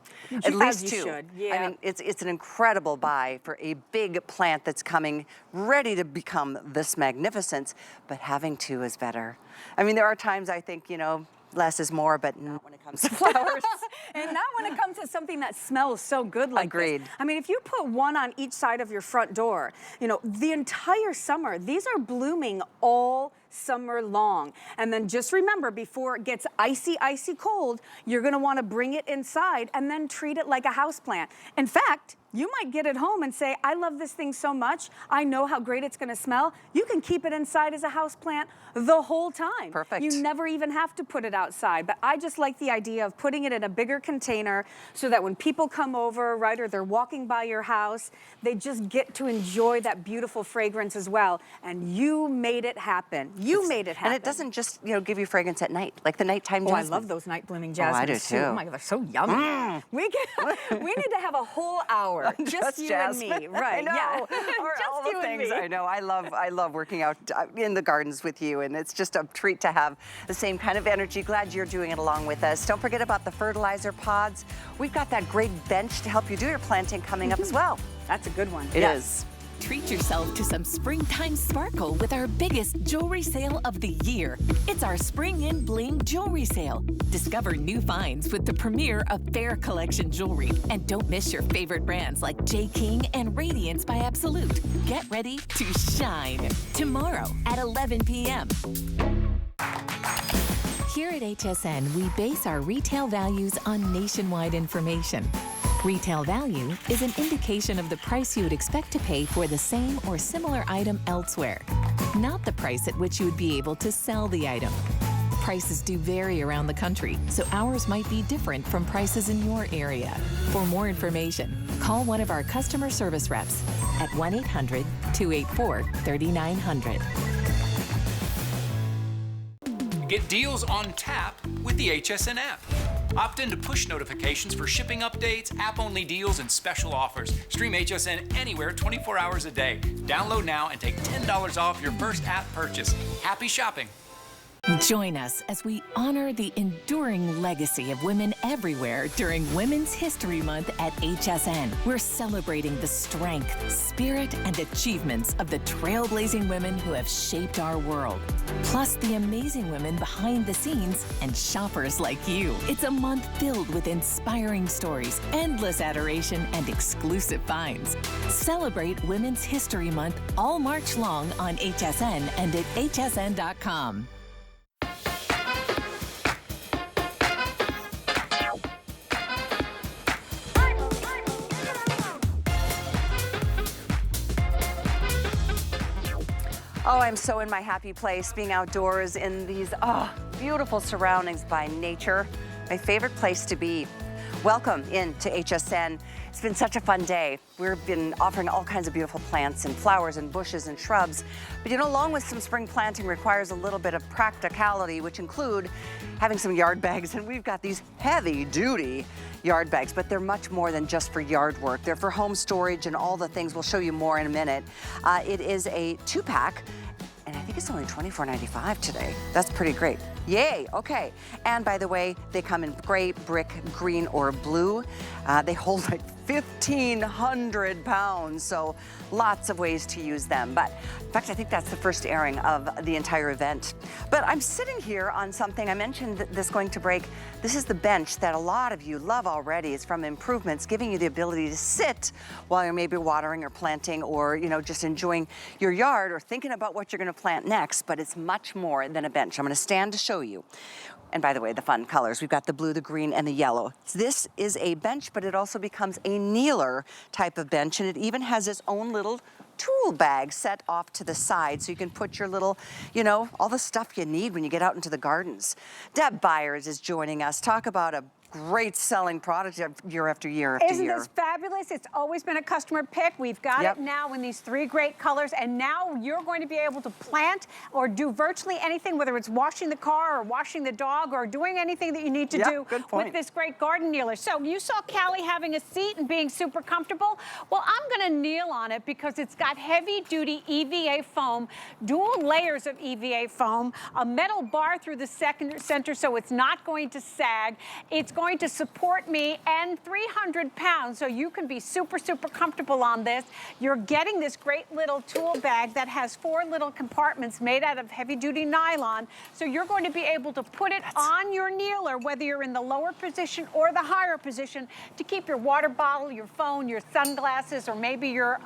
At least two. Should. Yeah. I mean, it's an incredible buy for a big plant that's coming ready to become this magnificence, but having two is better. I mean, there are times I think, you know, less is more, but not when it comes to flowers. And not when it comes to something that smells so good like Agreed. this. I mean, if you put one on each side of your front door, you know, the entire summer, these are blooming all summer long. And then just remember, before it gets icy, icy cold, you're gonna wanna bring it inside and then treat it like a houseplant. In fact, you might get it home and say, I love this thing so much, I know how great it's gonna smell. You can keep it inside as a houseplant the whole time. Perfect. You never even have to put it outside. But I just like the idea of putting it in a bigger container so that when people come over, right, or they're walking by your house, they just get to enjoy that beautiful fragrance as well. And you made it happen. You made it happen. And it doesn't just, you know, give you fragrance at night, like the nighttime jasmine. I love those night blooming jasmines. I do too. Oh my God, they're so yummy. We need to have a whole hour, just you jasmine. and me, right? I know. Yeah, Or just all the you and things. me. I know. I love working out in the gardens with you, and it's just a treat to have the same kind of energy. Glad you're doing it along with us. Don't forget about the fertilizer pods. We've got that great bench to help you do your planting coming up as well. That's a good one. It is. Treat yourself to some springtime sparkle with our biggest jewelry sale of the year. It's our Spring in Bling Jewelry Sale. Discover new finds with the premiere of Fair Collection Jewelry. And don't miss your favorite brands like J. King and Radiance by Absolute. Get ready to shine tomorrow at 11 p.m. Here at HSN, we base our retail values on nationwide information. Retail value is an indication of the price you would expect to pay for the same or similar item elsewhere, not the price at which you would be able to sell the item. Prices do vary around the country, so ours might be different from prices in your area. For more information, call one of our customer service reps at 1-800-284-3900. Get deals on tap with the HSN app. Opt in to push notifications for shipping updates, app-only deals, and special offers. Stream HSN anywhere 24 hours a day. Download now and take $10 off your first app purchase. Happy shopping. Join us as we honor the enduring legacy of women everywhere during Women's History Month at HSN. We're celebrating the strength, spirit, and achievements of the trailblazing women who have shaped our world, plus the amazing women behind the scenes and shoppers like you. It's a month filled with inspiring stories, endless adoration, and exclusive finds. Celebrate Women's History Month all March long on HSN and at hsn.com. Oh, I'm so in my happy place being outdoors in these beautiful surroundings by nature. My favorite place to be. Welcome into HSN. It's been such a fun day. We've been offering all kinds of beautiful plants and flowers and bushes and shrubs. But you know, along with some spring planting requires a little bit of practicality, which include having some yard bags. And we've got these heavy duty yard bags, but they're much more than just for yard work. They're for home storage and all the things. We'll show you more in a minute. It is a 2-pack. And I think it's only $24.95 today. That's pretty great. Yay, okay. And by the way, they come in gray, brick, green, or blue. They hold like 1,500 pounds, so lots of ways to use them. But in fact, I think that's the first airing of the entire event. But I'm sitting here on something, I mentioned this going to break. This is the bench that a lot of you love already. It's from Improvements, giving you the ability to sit while you're maybe watering or planting or, you know, just enjoying your yard or thinking about what you're gonna plant next, but it's much more than a bench. I'm gonna stand to show you. And by the way, the fun colors, we've got the blue, the green, and the yellow. This is a bench, but it also becomes a kneeler type of bench, and it even has its own little tool bag set off to the side so you can put your little, you know, all the stuff you need when you get out into the gardens. Deb Byers is joining us. Talk about a great selling product year after year after year. Isn't this fabulous? It's always been a customer pick. We've got it now in these 3 great colors, and now you're going to be able to plant or do virtually anything, whether it's washing the car or washing the dog or doing anything that you need to do with this great garden kneeler. So you saw Callie having a seat and being super comfortable. Well, I'm gonna kneel on it because it's got heavy duty EVA foam, dual layers of EVA foam, a metal bar through the center so it's not going to sag. It's going to support me, and 300 pounds, so you can be super, super comfortable on this. You're getting this great little tool bag that has 4 little compartments made out of heavy-duty nylon, so you're going to be able to put it on your kneeler, whether you're in the lower position or the higher position, to keep your water bottle, your phone, your sunglasses, or maybe your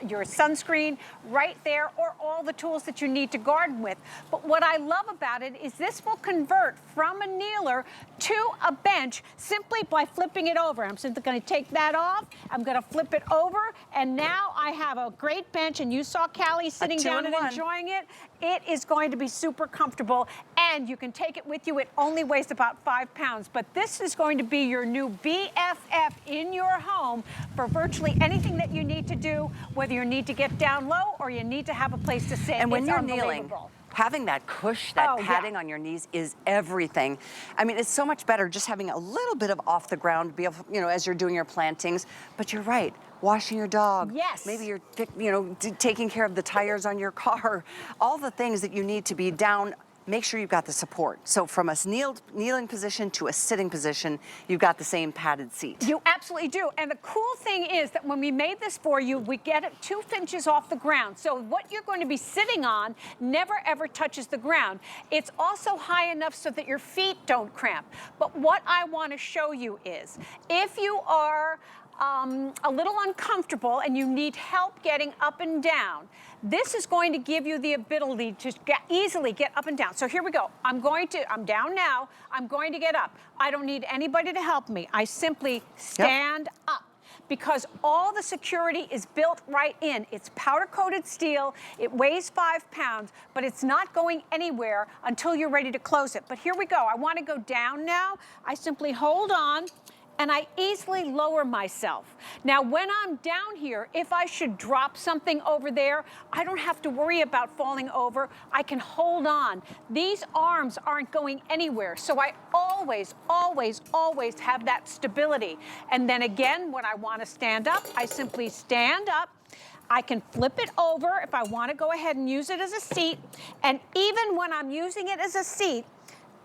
sunscreen right there, or all the tools that you need to garden with. But what I love about it is this will convert from a kneeler to a bench simply by flipping it over. I'm simply going to take that off. I'm going to flip it over, and now I have a great bench, and you saw Callie sitting down and enjoying it. It is going to be super comfortable, and you can take it with you. It only weighs about 5 pounds, but this is going to be your new BFF in your home for virtually anything that you need to do, whether you need to get down low or you need to have a place to sit. And when you're kneeling, having that cush, that padding on your knees is everything. I mean, it's so much better just having a little bit of off the ground, be able, you know, as you're doing your plantings. But you're right, washing your dog. Yes. Maybe you're, you know, taking care of the tires on your car. All the things that you need to be down. Make sure you've got the support. So from a kneeling position to a sitting position, you've got the same padded seat. You absolutely do. And the cool thing is that when we made this for you, we get it 2 inches off the ground. So what you're going to be sitting on never ever touches the ground. It's also high enough so that your feet don't cramp. But what I want to show you is, if you are a little uncomfortable and you need help getting up and down, this is going to give you the ability to easily get up and down. So here we go. I'm down now. I'm going to get up. I don't need anybody to help me. I simply stand up, because all the security is built right in. It's powder-coated steel. It weighs 5 pounds, but it's not going anywhere until you're ready to close it. But here we go. I want to go down now. I simply hold on, and I easily lower myself. Now, when I'm down here, if I should drop something over there, I don't have to worry about falling over. I can hold on. These arms aren't going anywhere, so I always, always, always have that stability. And then again, when I want to stand up, I simply stand up. I can flip it over if I want to go ahead and use it as a seat. And even when I'm using it as a seat,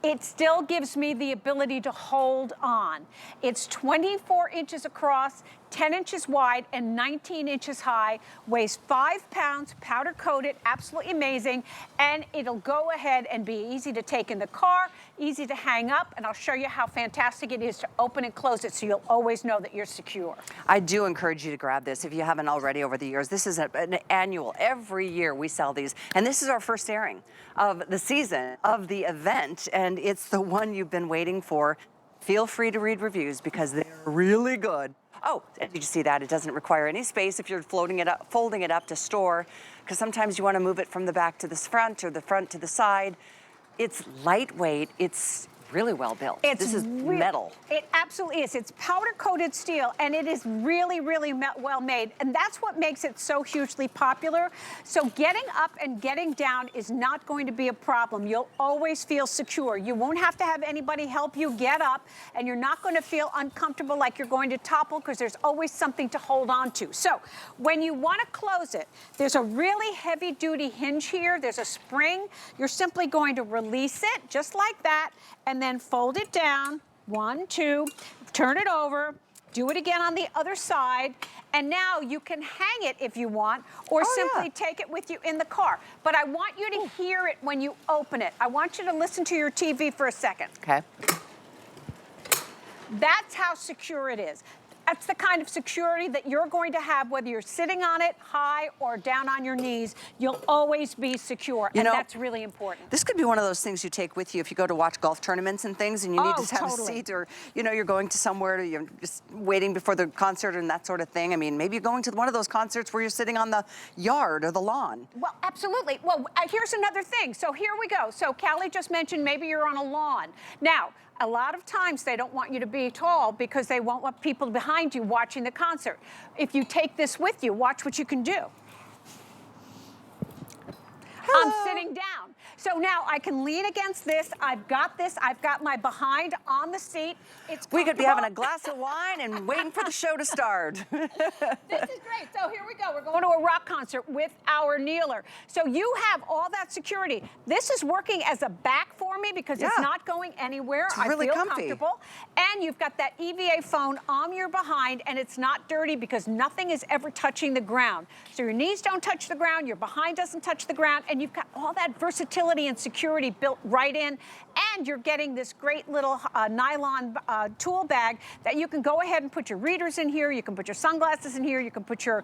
it still gives me the ability to hold on. It's 24 inches across, 10 inches wide, and 19 inches high, weighs 5 pounds, powder coated, absolutely amazing, and it'll go ahead and be easy to take in the car, easy to hang up, and I'll show you how fantastic it is to open and close it so you'll always know that you're secure. I do encourage you to grab this if you haven't already over the years. This is an annual. Every year we sell these, and this is our first airing of the season of the event, and it's the one you've been waiting for. Feel free to read reviews because they're really good. Oh, and did you see that? It doesn't require any space if you're folding it up to store, because sometimes you want to move it from the back to the front or the front to the side. It's lightweight. It's really well built. This is metal. It absolutely is. It's powder coated steel, and it is really, really well made. And that's what makes it so hugely popular. So getting up and getting down is not going to be a problem. You'll always feel secure. You won't have to have anybody help you get up, and you're not going to feel uncomfortable like you're going to topple, because there's always something to hold on to. So when you want to close it, there's a really heavy duty hinge here. There's a spring. You're simply going to release it just like that, and then fold it down, 1, 2, turn it over, do it again on the other side, and now you can hang it if you want, or simply take it with you in the car. But I want you to hear it when you open it. I want you to listen to your TV for a second. Okay. That's how secure it is. That's the kind of security that you're going to have whether you're sitting on it high or down on your knees. You'll always be secure, and that's really important. This could be one of those things you take with you if you go to watch golf tournaments and things, and you need to have a seat, or you're going to somewhere, you're just waiting before the concert and that sort of thing. I mean, maybe you're going to one of those concerts where you're sitting on the yard or the lawn. Well, absolutely. Well, here's another thing. So here we go. So Callie just mentioned maybe you're on a lawn. Now, a lot of times they don't want you to be tall because they won't want people behind you watching the concert. If you take this with you, watch what you can do. Hello. I'm sitting down. So now I can lean against this. I've got this. I've got my behind on the seat. It's we could be having a glass of wine and waiting for the show to start. This is great. So here we go. We're going to a rock concert with our kneeler. So you have all that security. This is working as a back for me because it's not going anywhere. It's really comfortable. And you've got that EVA phone on your behind, and it's not dirty because nothing is ever touching the ground. So your knees don't touch the ground, your behind doesn't touch the ground, and you've got all that versatility and security built right in, and you're getting this great little nylon tool bag that you can go ahead and put your readers in here, you can put your sunglasses in here, you can put your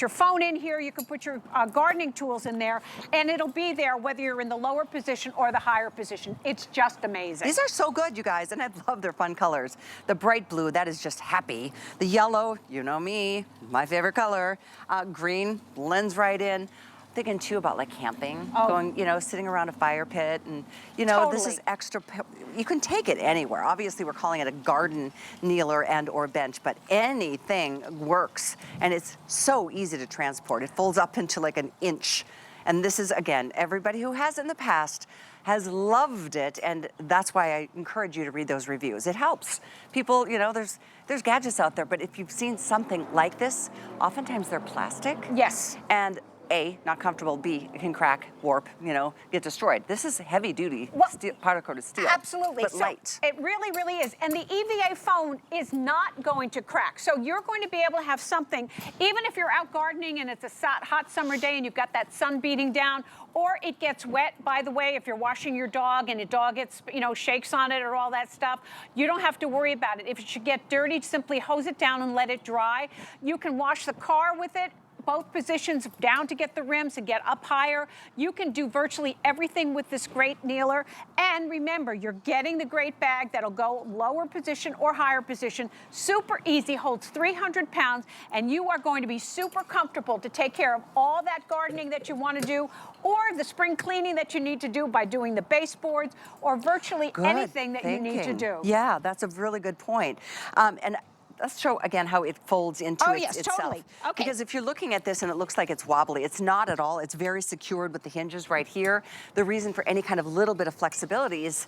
phone in here, you can put your gardening tools in there, and it'll be there whether you're in the lower position or the higher position. It's just amazing. These are so good, you guys, and I love their fun colors. The bright blue, that is just happy. The yellow, you know me, my favorite color. Green blends right in. Thinking too about like camping, going, sitting around a fire pit, and this is extra. You can take it anywhere. Obviously, we're calling it a garden kneeler and or bench, but anything works, and it's so easy to transport. It folds up into like an inch, and this is, again, everybody who has it in the past has loved it, and that's why I encourage you to read those reviews. It helps people. There's gadgets out there, but if you've seen something like this, oftentimes they're plastic. Yes. And A, not comfortable, B, it can crack, warp, get destroyed. This is heavy duty steel, powder coated steel. Absolutely. But light. It really, really is. And the EVA phone is not going to crack. So you're going to be able to have something, even if you're out gardening and it's a hot summer day and you've got that sun beating down, or it gets wet, by the way, if you're washing your dog and a dog gets, shakes on it or all that stuff, you don't have to worry about it. If it should get dirty, simply hose it down and let it dry. You can wash the car with it. both positions down to get the rims and get up higher. You can do virtually everything with this great kneeler. And remember, you're getting the great bag that'll go lower position or higher position. Super easy, holds 300 pounds, and you are going to be super comfortable to take care of all that gardening that you want to do, or the spring cleaning that you need to do by doing the baseboards, or virtually anything that you need to do. Yeah, that's a really good point. And let's show again how it folds into itself. Totally. Okay. Because if you're looking at this and it looks like it's wobbly, it's not at all. It's very secured with the hinges right here. The reason for any kind of little bit of flexibility is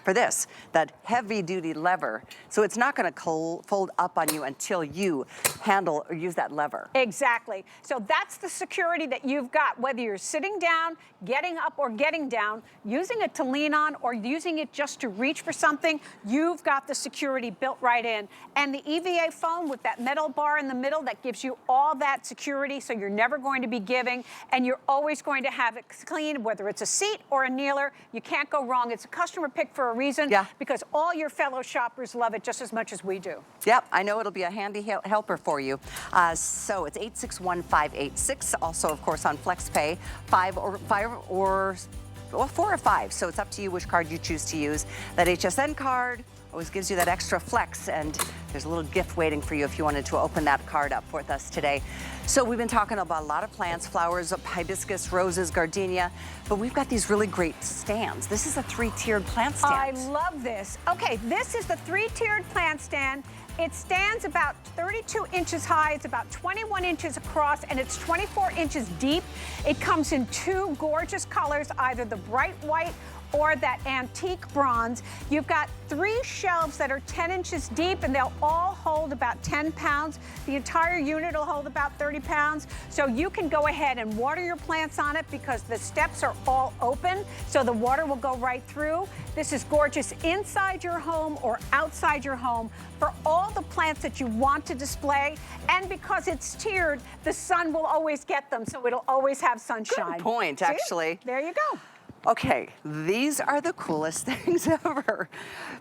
for this, that heavy duty lever. So it's not gonna fold up on you until you handle or use that lever. Exactly. So that's the security that you've got, whether you're sitting down, getting up or getting down, using it to lean on or using it just to reach for something, you've got the security built right in. And the EVA foam with that metal bar in the middle that gives you all that security, so you're never going to be giving, and you're always going to have it clean, whether it's a seat or a kneeler. You can't go wrong. It's a customer pick for a reason, because all your fellow shoppers love it just as much as we do. Yep, I know it'll be a handy helper for you. So it's 861-586. Also, of course, on FlexPay, 4 or 5. So it's up to you which card you choose to use. That HSN card always gives you that extra flex, and there's a little gift waiting for you if you wanted to open that card up with us today. So we've been talking about a lot of plants, flowers, hibiscus, roses, gardenia, but we've got these really great stands. This is a 3-tiered plant stand. I love this. Okay, this is the 3-tiered plant stand. It stands about 32 inches high, it's about 21 inches across, and it's 24 inches deep. It comes in 2 gorgeous colors, either the bright white or that antique bronze. You've got 3 shelves that are 10 inches deep, and they'll all hold about 10 pounds. The entire unit will hold about 30 pounds. So you can go ahead and water your plants on it because the steps are all open, so the water will go right through. This is gorgeous inside your home or outside your home for all the plants that you want to display. And because it's tiered, the sun will always get them, so it'll always have sunshine. Good point, See? actually. There you go. Okay, these are the coolest things ever.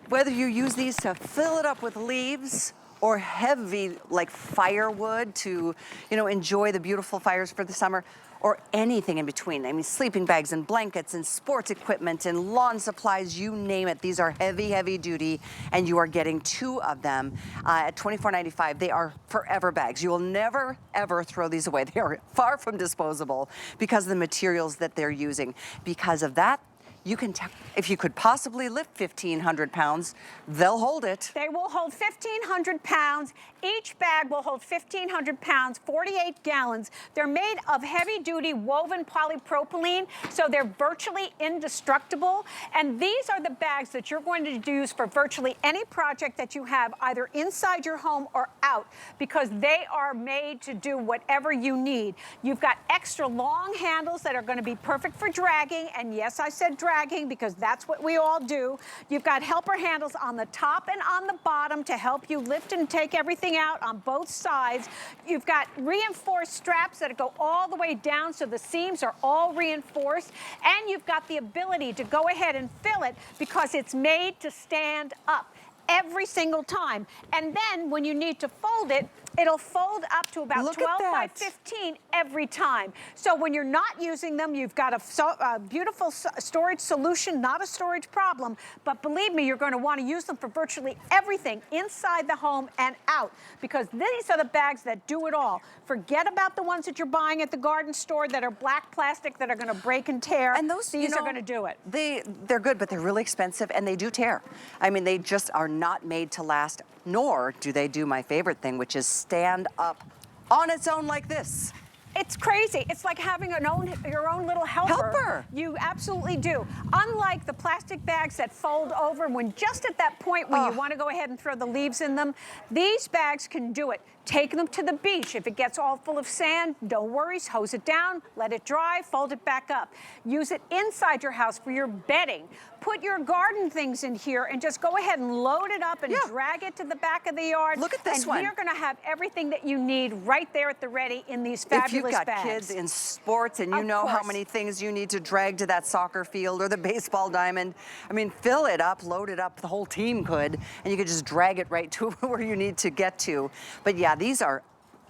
Whether you use these to fill it up with leaves or heavy like firewood to, you know, enjoy the beautiful fires for the summer, or anything in between. I mean, sleeping bags and blankets and sports equipment and lawn supplies, you name it. These are heavy, heavy duty, and you are getting 2 of them at $24.95. They are forever bags. You will never, ever throw these away. They are far from disposable because of the materials that they're using. Because of that, you can, if you could possibly lift 1,500 pounds, they'll hold it. They will hold 1,500 pounds. Each bag will hold 1,500 pounds, 48 gallons. They're made of heavy-duty woven polypropylene, so they're virtually indestructible. And these are the bags that you're going to use for virtually any project that you have, either inside your home or out, because they are made to do whatever you need. You've got extra long handles that are going to be perfect for dragging, and yes, I said dragging because that's what we all do. You've got helper handles on the top and on the bottom to help you lift and take everything out on both sides. You've got reinforced straps that go all the way down so the seams are all reinforced, and you've got the ability to go ahead and fill it because it's made to stand up every single time. And then when you need to fold it, it'll fold up to about 12 by 15 every time. So when you're not using them, you've got a beautiful storage solution, not a storage problem. But believe me, you're going to want to use them for virtually everything inside the home and out, because these are the bags that do it all. Forget about the ones that you're buying at the garden store that are black plastic that are going to break and tear. And those, these are going to do it. They're good, but they're really expensive, and they do tear. I mean, they just are not made to last, nor do they do my favorite thing, which is stand up on its own like this. It's crazy. It's like having your own little helper. You absolutely do. Unlike the plastic bags that fold over when just at that point when you want to go ahead and throw the leaves in them, these bags can do it. Take them to the beach. If it gets all full of sand, don't worry, hose it down, let it dry, fold it back up. Use it inside your house for your bedding. Put your garden things in here and just go ahead and load it up and drag it to the back of the yard. Look at this one. And you're going to have everything that you need right there at the ready in these fabulous bags. If you've got kids in sports and you know how many things you need to drag to that soccer field or the baseball diamond, I mean, fill it up, load it up, the whole team could, and you could just drag it right to where you need to get to. But yeah, these are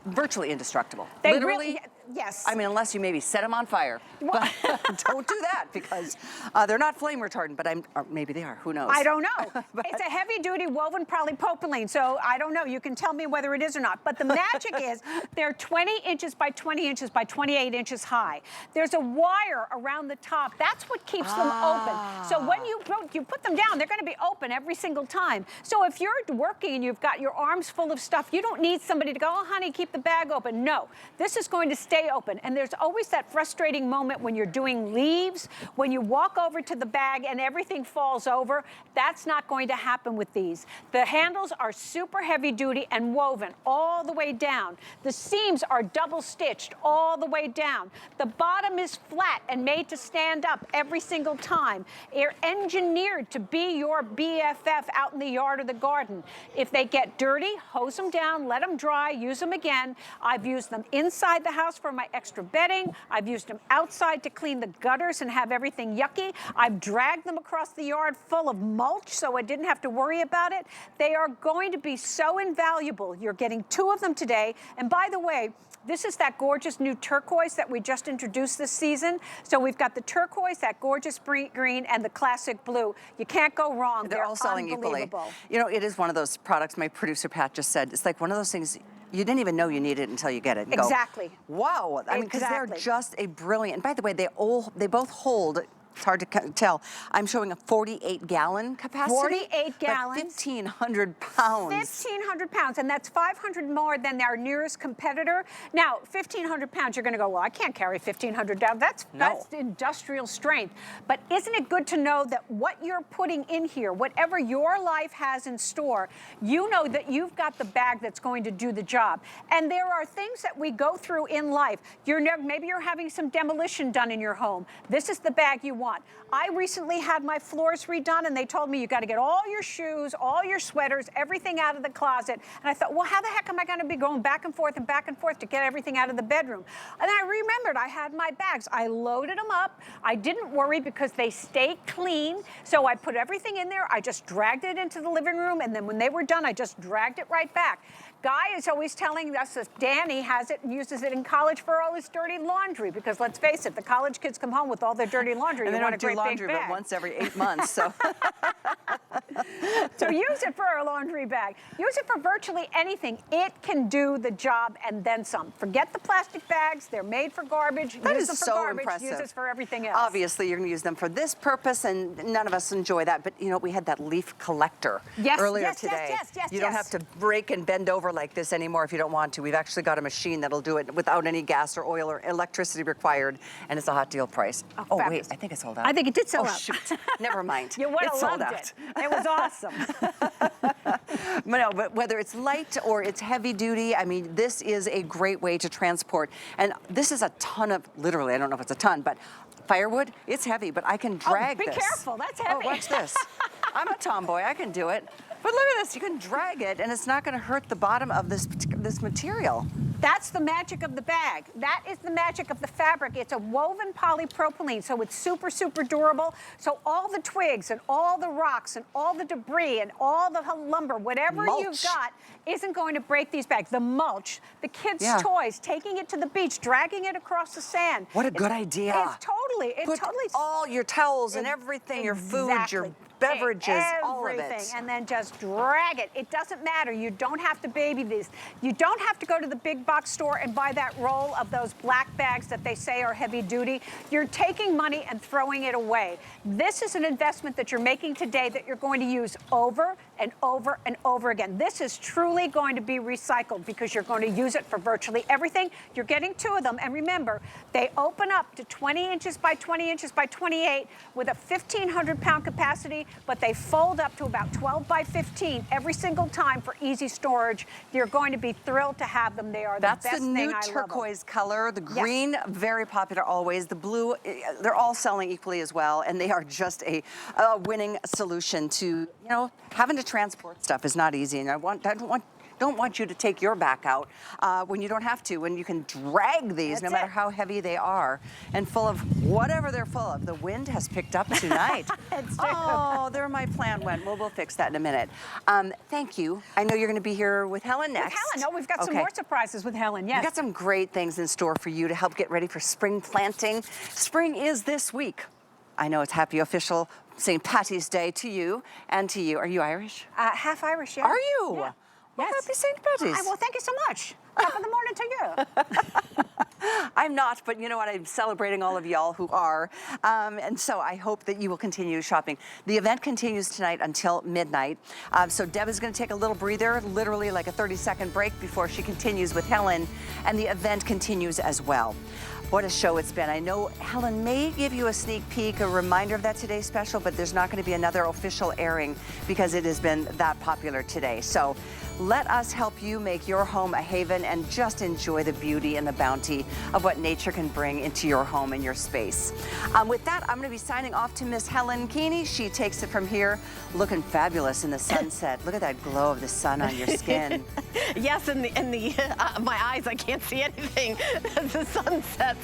virtually indestructible. They Literally, really, yes. I mean, unless you maybe set them on fire. But don't do that because they're not flame retardant, but or maybe they are, who knows? I don't know. It's a heavy duty woven polypropylene, so I don't know. You can tell me whether it is or not. But the magic is they're 20 inches by 20 inches by 28 inches high. There's a wire around the top. That's what keeps them open. So when you put them down, they're going to be open every single time. So if you're working and you've got your arms full of stuff, you don't need somebody to go, oh, honey, keep the bag open. No, this is going to stay open. And there's always that frustrating moment when you're doing leaves, when you walk over to the bag and everything falls over. That's not going to happen with these. The handles are super heavy duty and woven all the way down. The seams are double stitched all the way down. The bottom is flat and made to stand up every single time. They're engineered to be your BFF out in the yard or the garden. If they get dirty, hose them down, let them dry, use them again. I've used them inside the house for my extra bedding. I've used them outside to clean the gutters and have everything yucky. I've dragged them across the yard full of mulch so I didn't have to worry about it. They are going to be so invaluable. You're getting 2 of them today. And by the way, this is that gorgeous new turquoise that we just introduced this season. So we've got the turquoise, that gorgeous green, and the classic blue. You can't go wrong. They're all selling equally. You know, it is one of those products, my producer Pat just said, it's like one of those things you didn't even know you needed until you get it. And exactly. Go, wow. I mean, because they're just a brilliant, and by the way, they both hold, it's hard to tell. I'm showing a 48-gallon capacity. 48 gallons. 1,500 pounds. 1,500 pounds, and that's 500 more than our nearest competitor. Now, 1,500 pounds, you're going to go, well, I can't carry 1,500 down. That's industrial strength. But isn't it good to know that what you're putting in here, whatever your life has in store, you know that you've got the bag that's going to do the job. And there are things that we go through in life. Maybe you're having some demolition done in your home. This is the bag you want. I recently had my floors redone and they told me you got to get all your shoes, all your sweaters, everything out of the closet. And I thought, well, how the heck am I going to be going back and forth to get everything out of the bedroom? And I remembered I had my bags. I loaded them up. I didn't worry because they stay clean. So I put everything in there. I just dragged it into the living room. And then when they were done, I just dragged it right back. Guy is always telling us that Danny has it and uses it in college for all his dirty laundry, because let's face it, the college kids come home with all their dirty laundry. And they don't do laundry but once every 8 months, so. So use it for a laundry bag. Use it for virtually anything. It can do the job and then some. Forget the plastic bags. They're made for garbage. That use is them for so garbage. impressive. Use it for everything else. Obviously, you're going to use them for this purpose, and none of us enjoy that. But, you know, we had that leaf collector earlier today. You don't have to break and bend over like this anymore if you don't want to. We've actually got a machine that'll do it without any gas or oil or electricity required, and it's a hot deal price. Oh wait, I think it sold out. I think it did sell out. Shoot. Never mind. You would have sold loved out. It was awesome. No, but whether it's light or it's heavy duty, I mean, this is a great way to transport. And this is a ton of, literally, I don't know if it's a ton, but firewood, it's heavy, but I can drag this. Be careful, that's heavy. Oh, watch this. I'm a tomboy, I can do it. But look at this, you can drag it and it's not gonna hurt the bottom of this material. That's the magic of the bag. That is the magic of the fabric. It's a woven polypropylene, so it's super, super durable. So all the twigs and all the rocks and all the debris and all the lumber, whatever you've got, isn't going to break these bags. The mulch, the kids' toys, taking it to the beach, dragging it across the sand. What a good idea. It's totally. Put all your towels and everything, your food, your beverages, all of it. And then just drag it. It doesn't matter. You don't have to baby these. You don't have to go to the big box store and buy that roll of those black bags that they say are heavy duty. You're taking money and throwing it away. This is an investment that you're making today that you're going to use over and over and over again. This is truly going to be recycled because you're going to use it for virtually everything. You're getting 2 of them. And remember, they open up to 20 inches by 20 inches by 28 with a 1,500-pound capacity, but they fold up to about 12 by 15 every single time for easy storage. You're going to be thrilled to have them. They are the best thing. That's the new turquoise color. The green, very popular always. The blue, they're all selling equally as well, and they are just a winning solution to, you know, having to transport stuff is not easy, and I don't want don't want you to take your back out when you don't have to, when you can drag these no matter how heavy they are and full of whatever they're full of. The wind has picked up tonight. Oh, there my plan went. Well, we'll fix that in a minute. Thank you. I know you're going to be here with Helen next. With Helen. No, we've got some more surprises with Helen, yes. We've got some great things in store for you to help get ready for spring planting. Spring is this week. I know it's happy official St. Patty's Day to you and to you. Are you Irish? Half Irish, yeah. Are you? Yeah. Well, happy St. Patty's. Well, thank you so much. Top of the morning to you. I'm not, but you know what? I'm celebrating all of y'all who are. And so I hope that you will continue shopping. The event continues tonight until midnight. So Deb is going to take a little breather, literally like a 30-second break before she continues with Helen. And the event continues as well. What a show it's been. I know Helen may give you a sneak peek, a reminder of that today's special, but there's not going to be another official airing because it has been that popular today. So let us help you make your home a haven and just enjoy the beauty and the bounty of what nature can bring into your home and your space. With that, I'm going to be signing off to Miss Helen Keeney. She takes it from here, looking fabulous in the sunset. Look at that glow of the sun on your skin. Yes, and my eyes, I can't see anything as the sun sets.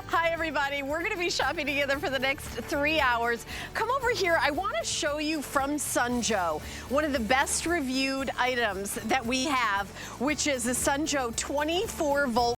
Hi, everybody. We're going to be shopping together for the next 3 hours. Come over here. I want to show you from Sunjoe one of the best reviewed items that we have, which is the Sunjoe 24-volt